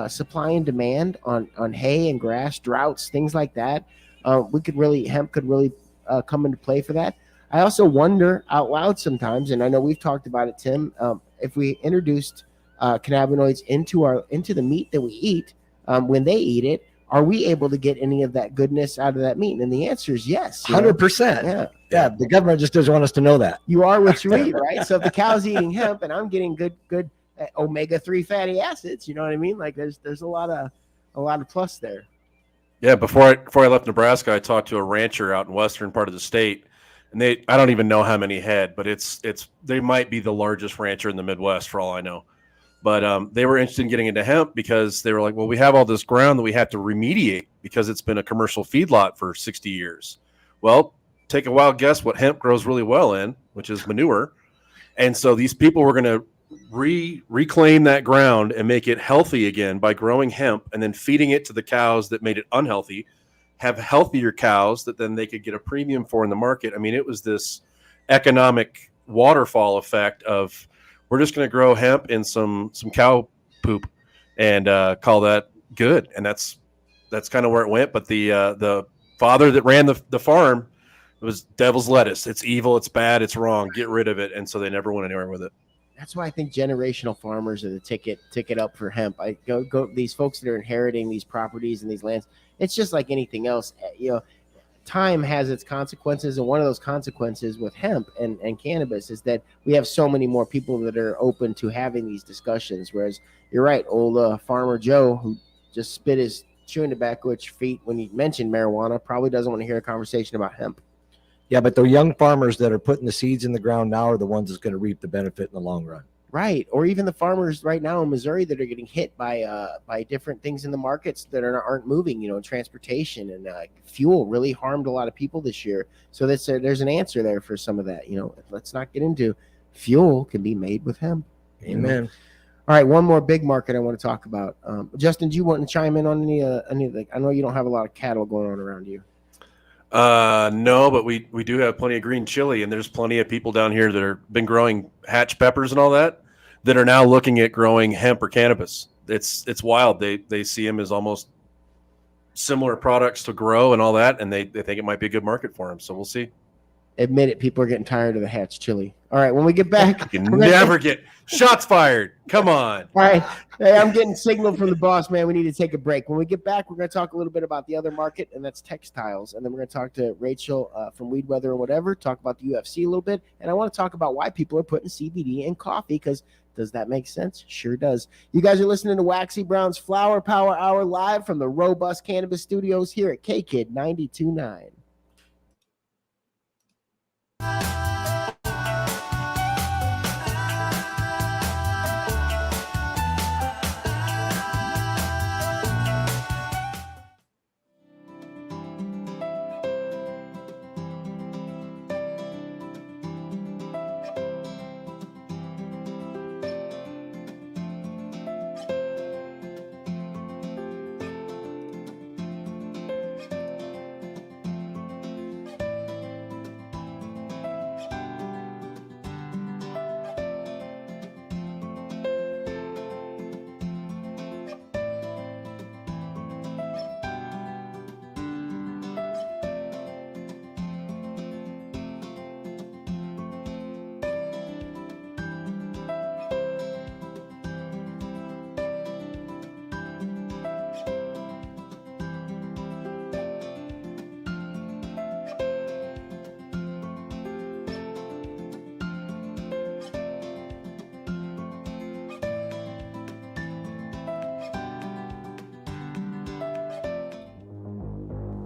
supply and demand on hay and grass, droughts, things like that. Hemp could really come into play for that. I also wonder out loud sometimes, and I know we've talked about it, Tim, if we introduced cannabinoids into the meat that we eat, when they eat it, are we able to get any of that goodness out of that meat? And the answer is yes. 100%. Yeah. The government just doesn't want us to know that. You are what you eat, right? So if the cow's eating hemp and I'm getting good omega 3 fatty acids, you know what I mean? Like there's a lot of plus there. Yeah, before I left Nebraska, I talked to a rancher out in western part of the state, and I don't even know how many head, but they might be the largest rancher in the Midwest for all I know. But they were interested in getting into hemp because they were like, well, we have all this ground that we have to remediate because it's been a commercial feedlot for 60 years. Well, take a wild guess what hemp grows really well in, which is manure. And so these people were going to reclaim that ground and make it healthy again by growing hemp and then feeding it to the cows that made it unhealthy, have healthier cows that then they could get a premium for in the market. I mean, it was this economic waterfall effect of we're just going to grow hemp in some cow poop and call that good. And that's kind of where it went. But the father that ran the farm, it was devil's lettuce. It's evil. It's bad. It's wrong. Get rid of it. And so they never went anywhere with it. That's why I think generational farmers are the ticket up for hemp. I go these folks that are inheriting these properties and these lands. It's just like anything else. Time has its consequences, and one of those consequences with hemp and cannabis is that we have so many more people that are open to having these discussions. Whereas you're right, old Farmer Joe, who just spit his chewing tobacco at your feet when you mentioned marijuana, probably doesn't want to hear a conversation about hemp. Yeah, but the young farmers that are putting the seeds in the ground now are the ones that's going to reap the benefit in the long run. Right. Or even the farmers right now in Missouri that are getting hit by different things in the markets that aren't moving, transportation and fuel really harmed a lot of people this year. So there's an answer there for some of that. Let's not get into fuel can be made with hemp. Amen. All right. One more big market I want to talk about. Justin, do you want to chime in on any I know you don't have a lot of cattle going on around you. No, but we do have plenty of green chili, and there's plenty of people down here that are been growing hatch peppers and all that are now looking at growing hemp or cannabis. It's wild. They see them as almost similar products to grow and all that, and they think it might be a good market for them. So we'll see. Admit it, people are getting tired of the hatch chili. All right, when we get back, you can never get shots fired. Come on. All right. Hey, I'm getting signal from the boss, man. We need to take a break. When we get back, we're going to talk a little bit about the other market, and that's textiles. And then we're going to talk to Rachel from Weed Weather or whatever, talk about the UFC a little bit. And I want to talk about why people are putting CBD in coffee, because does that make sense? Sure does. You guys are listening to Waxy Brown's Flower Power Hour live from the Robust Cannabis Studios here at KKID 92.9.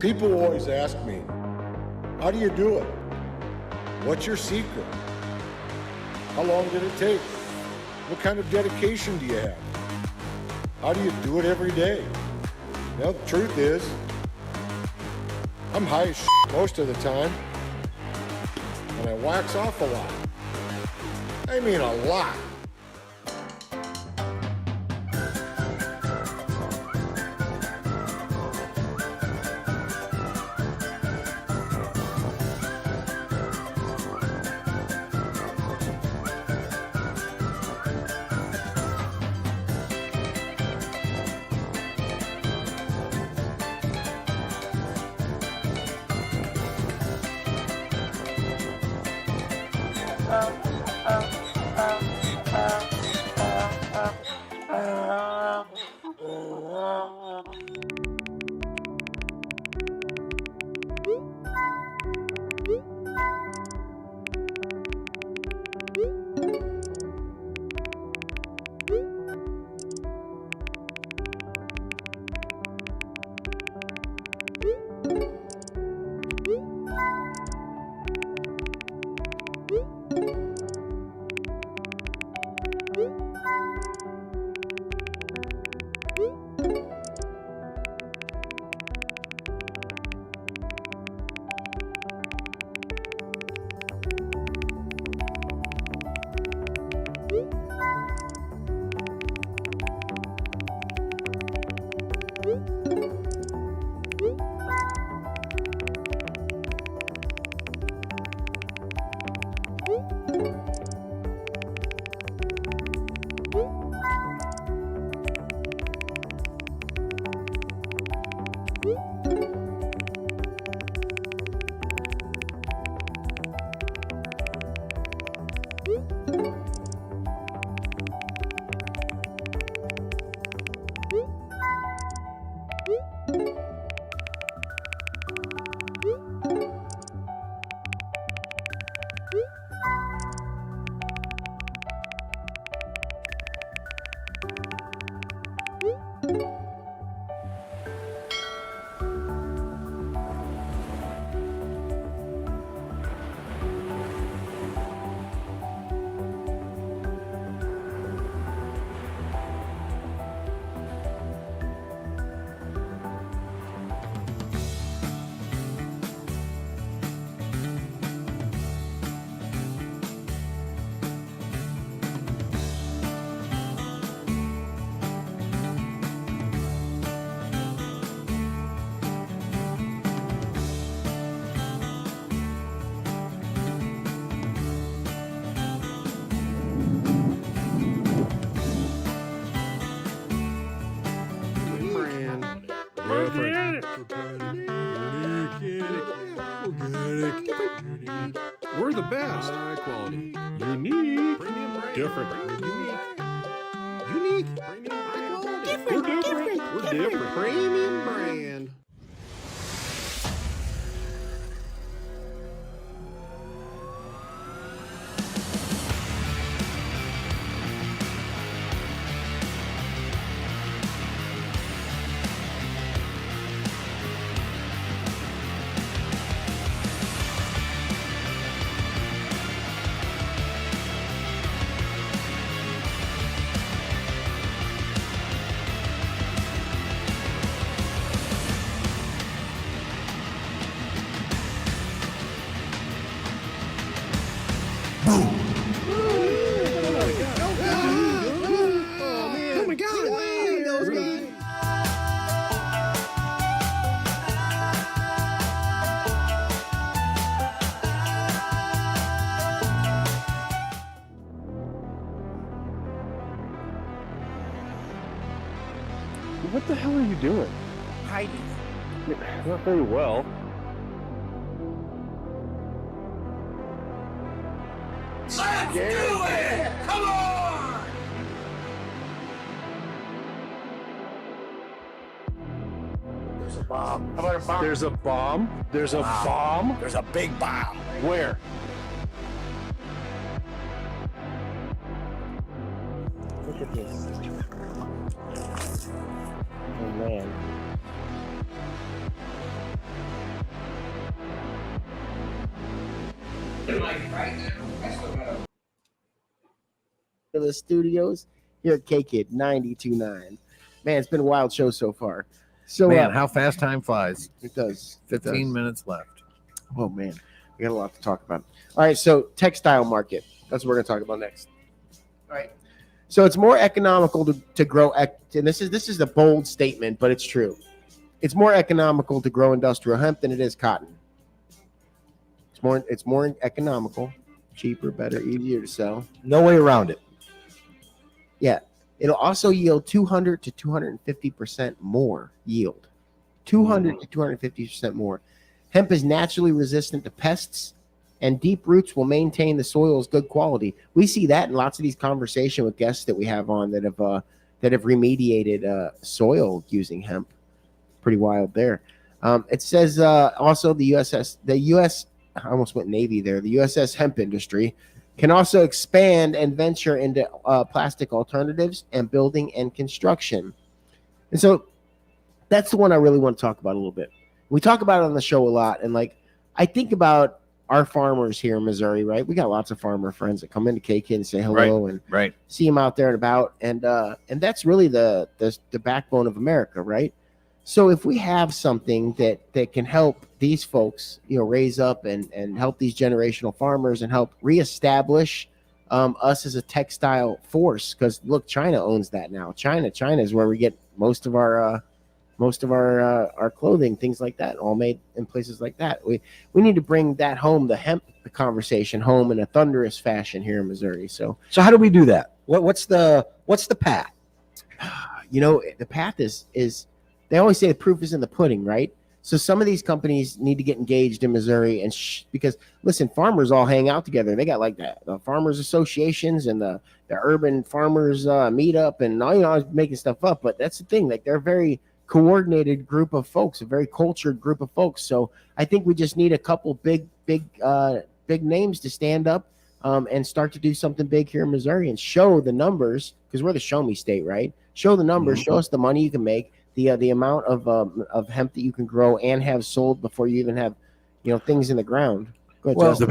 People always ask me, how do you do it? What's your secret? How long did it take? What kind of dedication do you have? How do you do it every day? Well, the truth is, I'm high as shit most of the time, and I wax off a lot. I mean a lot. We're the best. High quality. Unique. Premium brand. Different. Unique. Premium high quality. We're different. We're different. Premium brand. What the hell are you doing? Hiding. Not very well. Let's do it! Come on! There's a bomb. How about a bomb? There's a bomb. There's a bomb. There's a big bomb. Where? Look at this. Oh man. Like right now, I still got a The studios here at K-Kid 92.9. Man, it's been a wild show so far. So Man, how fast time flies. it does. 15 minutes left. Oh man, we got a lot to talk about. All right, so textile market. That's what we're going to talk about next. All right. So it's more economical to grow, and this is a bold statement, but it's true. It's more economical to grow industrial hemp than it is cotton. It's more economical, cheaper, better, easier to sell. No way around it. Yeah. It'll also yield 200 to 250% more yield. 200 to 250% more. Hemp is naturally resistant to pests, and deep roots will maintain the soil's good quality. We see that in lots of these conversations with guests that we have on that have remediated soil using hemp. Pretty wild there. It says also the U.S. I almost went Navy there. The USS hemp industry can also expand and venture into plastic alternatives and building and construction. And so that's the one I really want to talk about a little bit. We talk about it on the show a lot. And like, I think about our farmers here in Missouri, right? We got lots of farmer friends that come into KK and say hello and see them out there and about. And that's really the backbone of America, right? So if we have something that can help these folks, raise up and help these generational farmers and help reestablish us as a textile force, because look, China owns that now. China is where we get most of our clothing, things like that, all made in places like that. We need to bring that home, the conversation home in a thunderous fashion here in Missouri. So how do we do that? What's the path? The path is they always say the proof is in the pudding, right? So some of these companies need to get engaged in Missouri, and because listen, farmers all hang out together. They got like the farmers associations and the urban farmers meetup, and I was making stuff up, but that's the thing. Like, they're a very coordinated group of folks, a very cultured group of folks. So I think we just need a couple big names to stand up and start to do something big here in Missouri and show the numbers, because we're the show me state, right? Show the numbers, show us the money you can make. The amount of hemp that you can grow and have sold before you even have things in the ground. Go ahead, Well, Justin.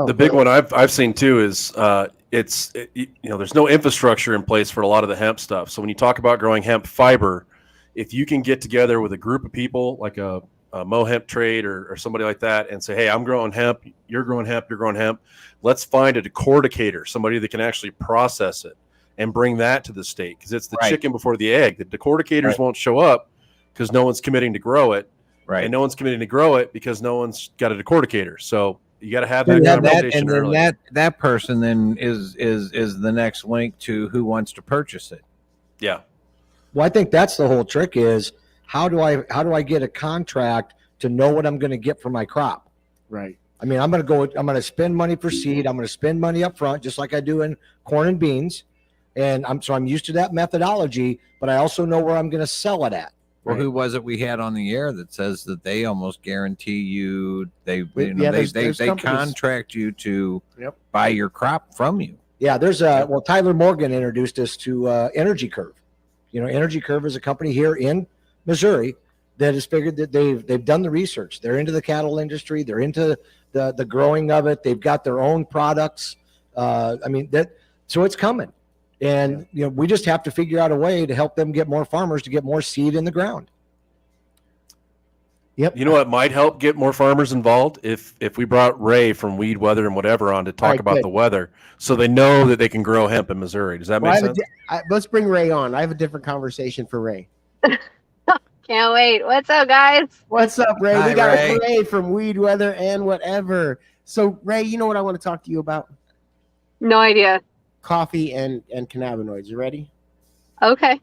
the big one I've seen too is there's no infrastructure in place for a lot of the hemp stuff. So when you talk about growing hemp fiber, if you can get together with a group of people like a Mo Hemp Trade or somebody like that and say, hey, I'm growing hemp, you're growing hemp, let's find a decorticator, somebody that can actually process it and bring that to the state, because it's the chicken before the egg. The decorticators won't show up because no one's committing to grow it, and no one's committing to grow it because no one's got a decorticator. So you got to have that conversation and early. then that person then is the next link to who wants to purchase it. Yeah. Well, I think that's the whole trick is how do I get a contract to know what I'm going to get for my crop? Right. I mean, I'm going to spend money for seed. I'm going to spend money up front, just like I do in corn and beans. And I'm used to that methodology, but I also know where I'm going to sell it at. Well, who was it we had on the air that says that they almost guarantee you they contract you to buy your crop from you? Yeah, Tyler Morgan introduced us to Energy Curve. Energy Curve is a company here in Missouri that has figured that they've done the research. They're into the cattle industry. They're into the growing of it. They've got their own products. So it's coming. And we just have to figure out a way to help them get more farmers to get more seed in the ground. Yep. You know what might help get more farmers involved? If we brought Ray from Weed, Weather, and Whatever on to talk about the weather, so they know that they can grow hemp in Missouri. Does that make sense? Let's bring Ray on. I have a different conversation for Ray. Can't wait. What's up, guys? What's up, Ray? Hi, we got Ray. Ray from Weed, Weather, and Whatever. So, Ray, you know what I want to talk to you about? No idea. Coffee and cannabinoids. You ready? Okay.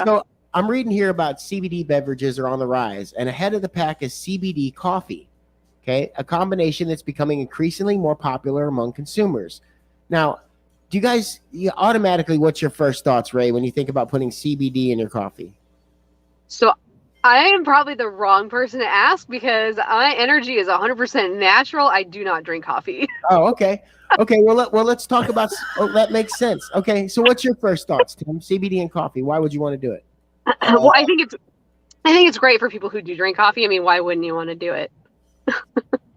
So I'm reading here about CBD beverages are on the rise, and ahead of the pack is CBD coffee. Okay, a combination that's becoming increasingly more popular among consumers. Now, do you guys automatically, what's your first thoughts, Ray, when you think about putting CBD in your coffee? So I am probably the wrong person to ask because my energy is 100% natural. I do not drink coffee. Oh, okay. Okay, well, let's talk about. That makes sense. Okay, so what's your first thoughts, Tim? CBD and coffee. Why would you want to do it? Well, I think I think it's great for people who do drink coffee. I mean, why wouldn't you want to do it?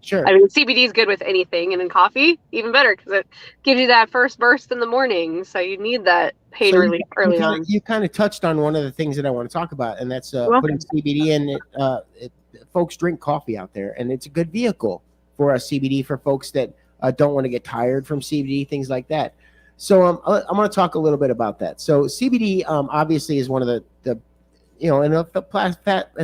Sure. I mean, CBD is good with anything, and in coffee, even better because it gives you that first burst in the morning. So you need that pain relief early on. You kind of touched on one of the things that I want to talk about, and that's putting CBD in it. Folks drink coffee out there, and it's a good vehicle for CBD for folks that don't want to get tired from CBD, things like that. So I'm going to talk a little bit about that. So CBD obviously is one of the in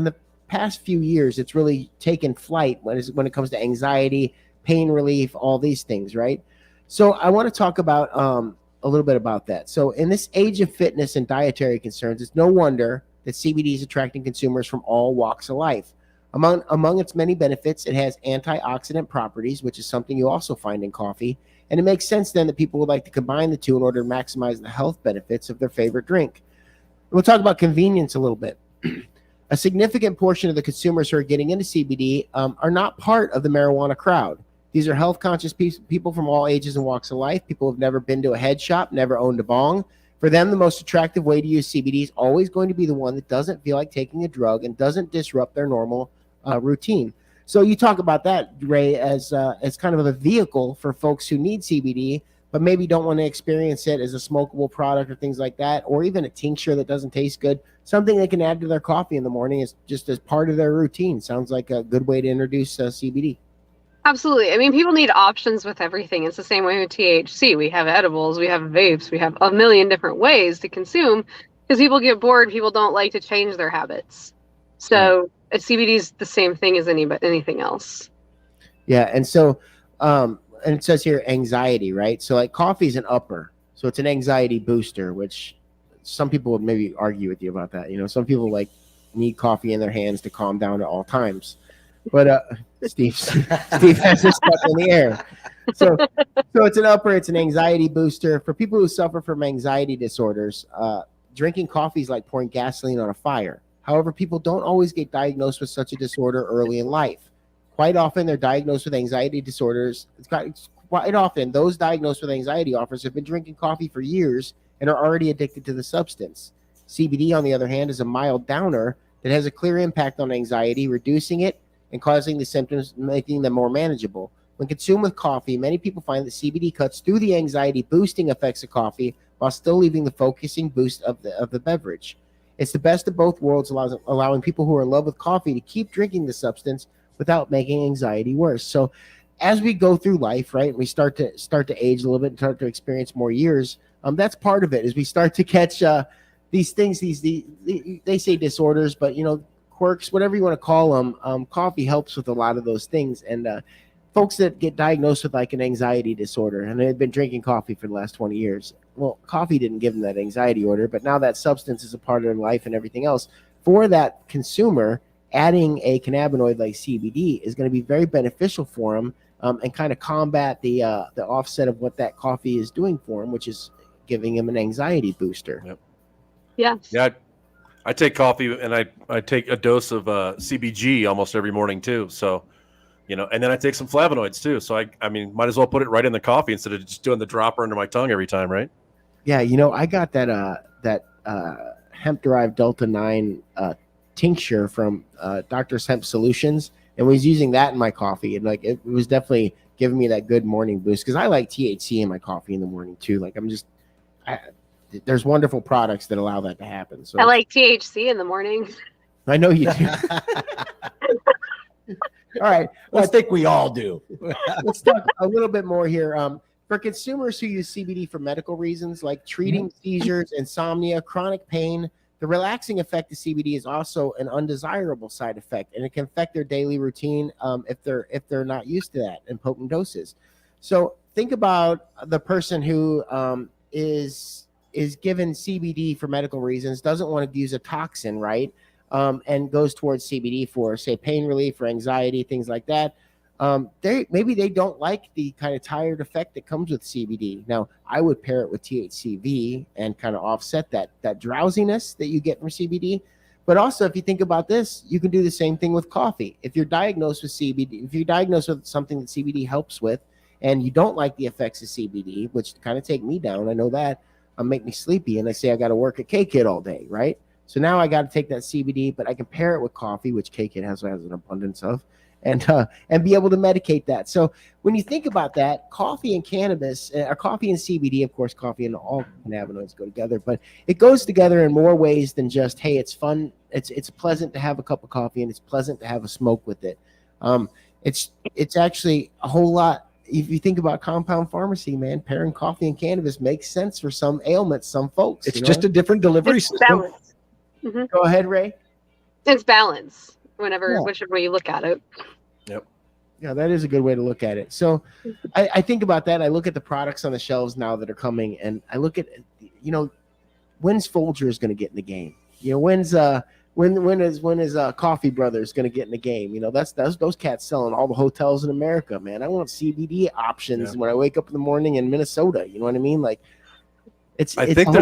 the past few years, it's really taken flight when it comes to anxiety, pain relief, all these things, right? So I want to talk about a little bit about that. So in this age of fitness and dietary concerns, it's no wonder that CBD is attracting consumers from all walks of life. Among its many benefits, it has antioxidant properties, which is something you also find in coffee. And it makes sense then that people would like to combine the two in order to maximize the health benefits of their favorite drink. We'll talk about convenience a little bit. A significant portion of the consumers who are getting into CBD are not part of the marijuana crowd. These are health-conscious people from all ages and walks of life, people who have never been to a head shop, never owned a bong. For them, the most attractive way to use CBD is always going to be the one that doesn't feel like taking a drug and doesn't disrupt their normal routine. So you talk about that, Ray, as kind of a vehicle for folks who need CBD, but maybe don't want to experience it as a smokable product or things like that, or even a tincture that doesn't taste good. Something they can add to their coffee in the morning is just as part of their routine. Sounds like a good way to introduce CBD. Absolutely. I mean, people need options with everything. It's the same way with THC. We have edibles, we have vapes, we have a million different ways to consume because people get bored. People don't like to change their habits. So CBD is the same thing as anything else. Yeah. And so, and it says here anxiety, right? So like coffee is an upper. So it's an anxiety booster, which some people would maybe argue with you about that. Some people need coffee in their hands to calm down at all times. But Steve has his stuff in the air. So it's an upper, it's an anxiety booster. For people who suffer from anxiety disorders, drinking coffee is like pouring gasoline on a fire. However, people don't always get diagnosed with such a disorder early in life. Quite often, they're diagnosed with anxiety disorders. Quite often, those diagnosed with anxiety offers have been drinking coffee for years and are already addicted to the substance. CBD, on the other hand, is a mild downer that has a clear impact on anxiety, reducing it and causing the symptoms, making them more manageable. When consumed with coffee, many people find that CBD cuts through the anxiety-boosting effects of coffee while still leaving the focusing boost of the beverage. It's the best of both worlds, allowing people who are in love with coffee to keep drinking the substance without making anxiety worse. So as we go through life, right, we start to age a little bit and start to experience more years. That's part of it, is we start to catch these things, they say disorders, but quirks, whatever you want to call them. Coffee helps with a lot of those things. And folks that get diagnosed with like an anxiety disorder and they've been drinking coffee for the last 20 years, well, coffee didn't give them that anxiety order, but now that substance is a part of their life and everything else. For that consumer, adding a cannabinoid like CBD is going to be very beneficial for them and kind of combat the offset of what that coffee is doing for them, which is giving them an anxiety booster. Yep. Yeah. Yeah. I take coffee and I take a dose of CBG almost every morning too. So, and then I take some flavonoids too. So I mean, might as well put it right in the coffee instead of just doing the dropper under my tongue every time, right? Yeah, I got that hemp-derived Delta 9 tincture from Doctor's Hemp Solutions, and was using that in my coffee, and it was definitely giving me that good morning boost because I like THC in my coffee in the morning too. There's wonderful products that allow that to happen. So I like THC in the morning. I know you do. All right. Well, I think we all do. Let's talk a little bit more here. For consumers who use CBD for medical reasons, like treating seizures, insomnia, chronic pain, the relaxing effect of CBD is also an undesirable side effect, and it can affect their daily routine if they're not used to that in potent doses. So think about the person who is given CBD for medical reasons, doesn't want to use a toxin, right? And goes towards CBD for, say, pain relief or anxiety, things like that. Maybe they don't like the kind of tired effect that comes with CBD. Now, I would pair it with THCV and kind of offset that drowsiness that you get from CBD. But also, if you think about this, you can do the same thing with coffee. If you're diagnosed with CBD, if you're diagnosed with something that CBD helps with, and you don't like the effects of CBD, which kind of take me down, I know that, make me sleepy, and I say I got to work at K-Kid all day, right? So now I got to take that CBD, but I can pair it with coffee, which K-Kid has an abundance of, and be able to medicate that. So when you think about that, coffee and cannabis, or coffee and CBD, of course, coffee and all cannabinoids go together, but it goes together in more ways than just, hey, it's fun. It's pleasant to have a cup of coffee, and it's pleasant to have a smoke with it. It's actually a whole lot. If you think about compound pharmacy, man, pairing coffee and cannabis makes sense for some ailments, some folks. It's just a different delivery system. Balance. Mm-hmm. Go ahead, Ray. It's balance whichever way you look at it. Yep. Yeah, that is a good way to look at it. So I think about that. I look at the products on the shelves now that are coming, and I look at, when's Folgers going to get in the game? When's when is Coffee Brothers going to get in the game? That's those cats selling all the hotels in America, man. I want CBD options when I wake up in the morning in Minnesota. You know what I mean? Like, I think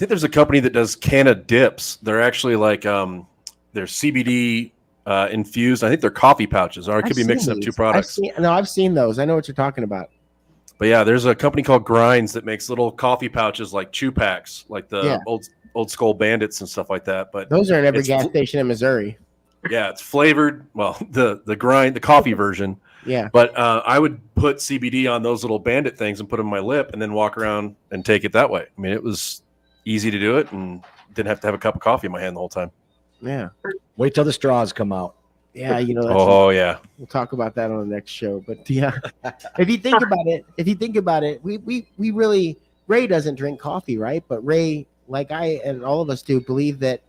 there's a company that does Canna dips. They're actually like they're CBD infused. I think they're coffee pouches, or it could be mixing up two products. I've seen those. I know what you're talking about. But yeah, there's a company called Grinds that makes little coffee pouches like chew packs, like the old Skull Bandits and stuff like that. But those are in every gas station in Missouri. Yeah, it's flavored. Well, the coffee version. Yeah. But I would put CBD on those little Bandit things and put them in my lip, and then walk around and take it that way. I mean, it was easy to do it, and didn't have to have a cup of coffee in my hand the whole time. Yeah. Wait till the straws come out. Yeah, yeah. We'll talk about that on the next show. But yeah, if you think about it, we really, Ray doesn't drink coffee, right? But Ray, like I and all of us do, believe that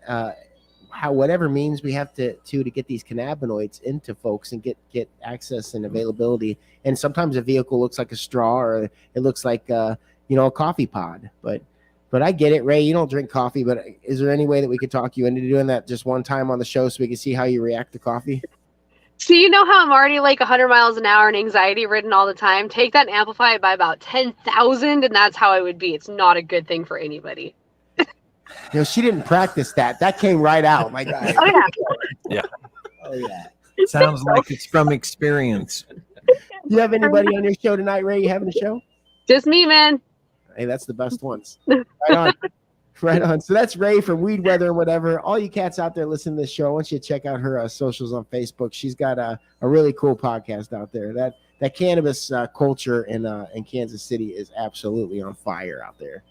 whatever means we have to get these cannabinoids into folks and get access and availability. And sometimes a vehicle looks like a straw, or it looks like a coffee pod. But I get it, Ray. You don't drink coffee, but is there any way that we could talk you into doing that just one time on the show so we can see how you react to coffee? So you know how I'm already like 100 miles an hour and anxiety ridden all the time? Take that and amplify it by about 10,000, and that's how I would be. It's not a good thing for anybody. She didn't practice that. That came right out, my guy. Oh, yeah. Yeah. Oh, yeah. Sounds like it's from experience. You have anybody on your show tonight, Ray? You having a show? Just me, man. Hey, that's the best ones. Right on. So that's Ray from Weed Weather and whatever. All you cats out there listening to this show, I want you to check out her socials on Facebook. She's got a really cool podcast out there. That cannabis culture in Kansas City is absolutely on fire out there.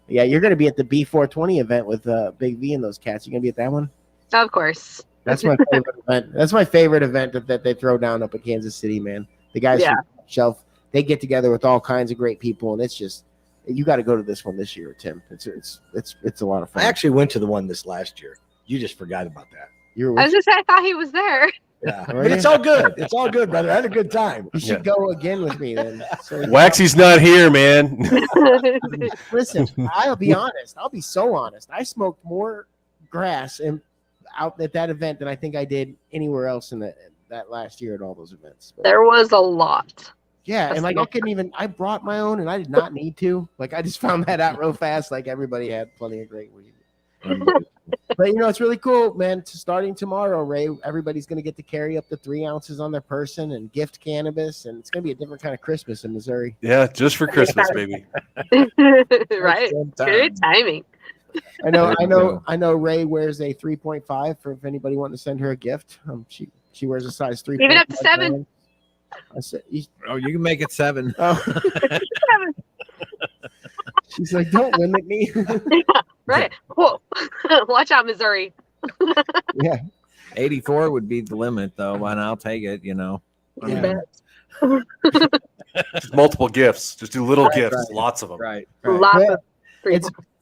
Yeah, you're going to be at the B420 event with Big V and those cats. You going to be at that one? Of course. That's my favorite event. That's my favorite event that they throw down up in Kansas City, man. The guys from Shelf, they get together with all kinds of great people, and it's just, you got to go to this one this year, Tim. It's a lot of fun. I actually went to the one this last year. You just forgot about that. I was just saying, I thought he was there. Yeah, but it's all good. It's all good, brother. I had a good time. You should go again with me then. So, Waxy's not here, man. Listen, I'll be honest. I'll be so honest. I smoked more grass out at that event than I think I did anywhere else in that last year at all those events. But, there was a lot. yeah, and like I brought my own, and I did not need to. Like, I just found that out real fast. Like, everybody had plenty of great weed. But it's really cool, man. Starting tomorrow, Ray, everybody's going to get to carry up to 3 ounces on their person and gift cannabis, and it's going to be a different kind of Christmas in Missouri. Yeah, just for Christmas, baby. Right. Good timing. I know. Ray wears a 3.5 for if anybody wanted to send her a gift. She wears a size 3. Even up to 7. I said, you can make it 7. Oh. She's like, don't limit me. Right. Whoa. Watch out, Missouri. Yeah. 84 would be the limit, though, and I'll take it, Yeah. Just multiple gifts. Just do little gifts. Lots of them. Right. Lots of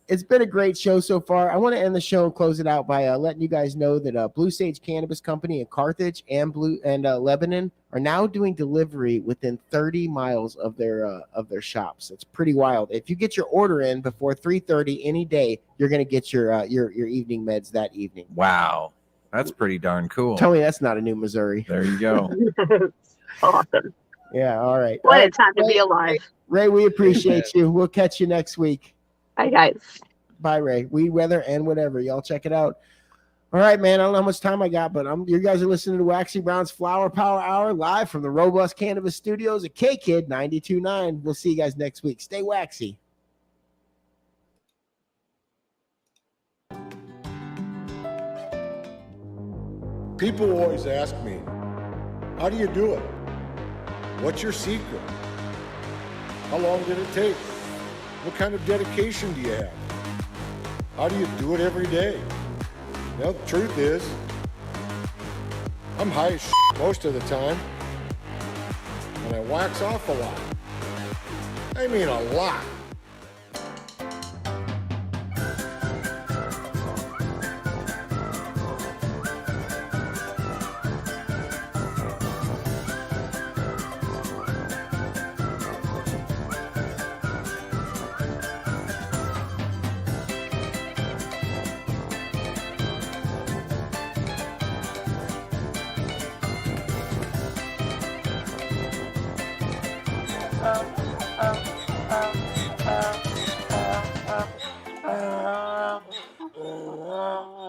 It's been a great show so far. I want to end the show and close it out by letting you guys know that Blue Sage Cannabis Company in Carthage and Lebanon are now doing delivery within 30 miles of their shops. It's pretty wild. If you get your order in before 3:30 any day, you're going to get your evening meds that evening. Wow, that's pretty darn cool. Tell me that's not a new Missouri. There you go. Awesome. Yeah. All right. What a time to be alive. Ray, we appreciate you. We'll catch you next week. Bye, guys. Bye, Ray. Weed Weather and whatever. Y'all check it out. All right, man. I don't know how much time I got, but you guys are listening to Waxy Brown's Flower Power Hour live from the Robust Cannabis Studios at K-Kid 92.9. We'll see you guys next week. Stay waxy. People always ask me, how do you do it? What's your secret? How long did it take? What kind of dedication do you have? How do you do it every day? Now, the truth is, I'm high as most of the time, and I wax off a lot. I mean a lot.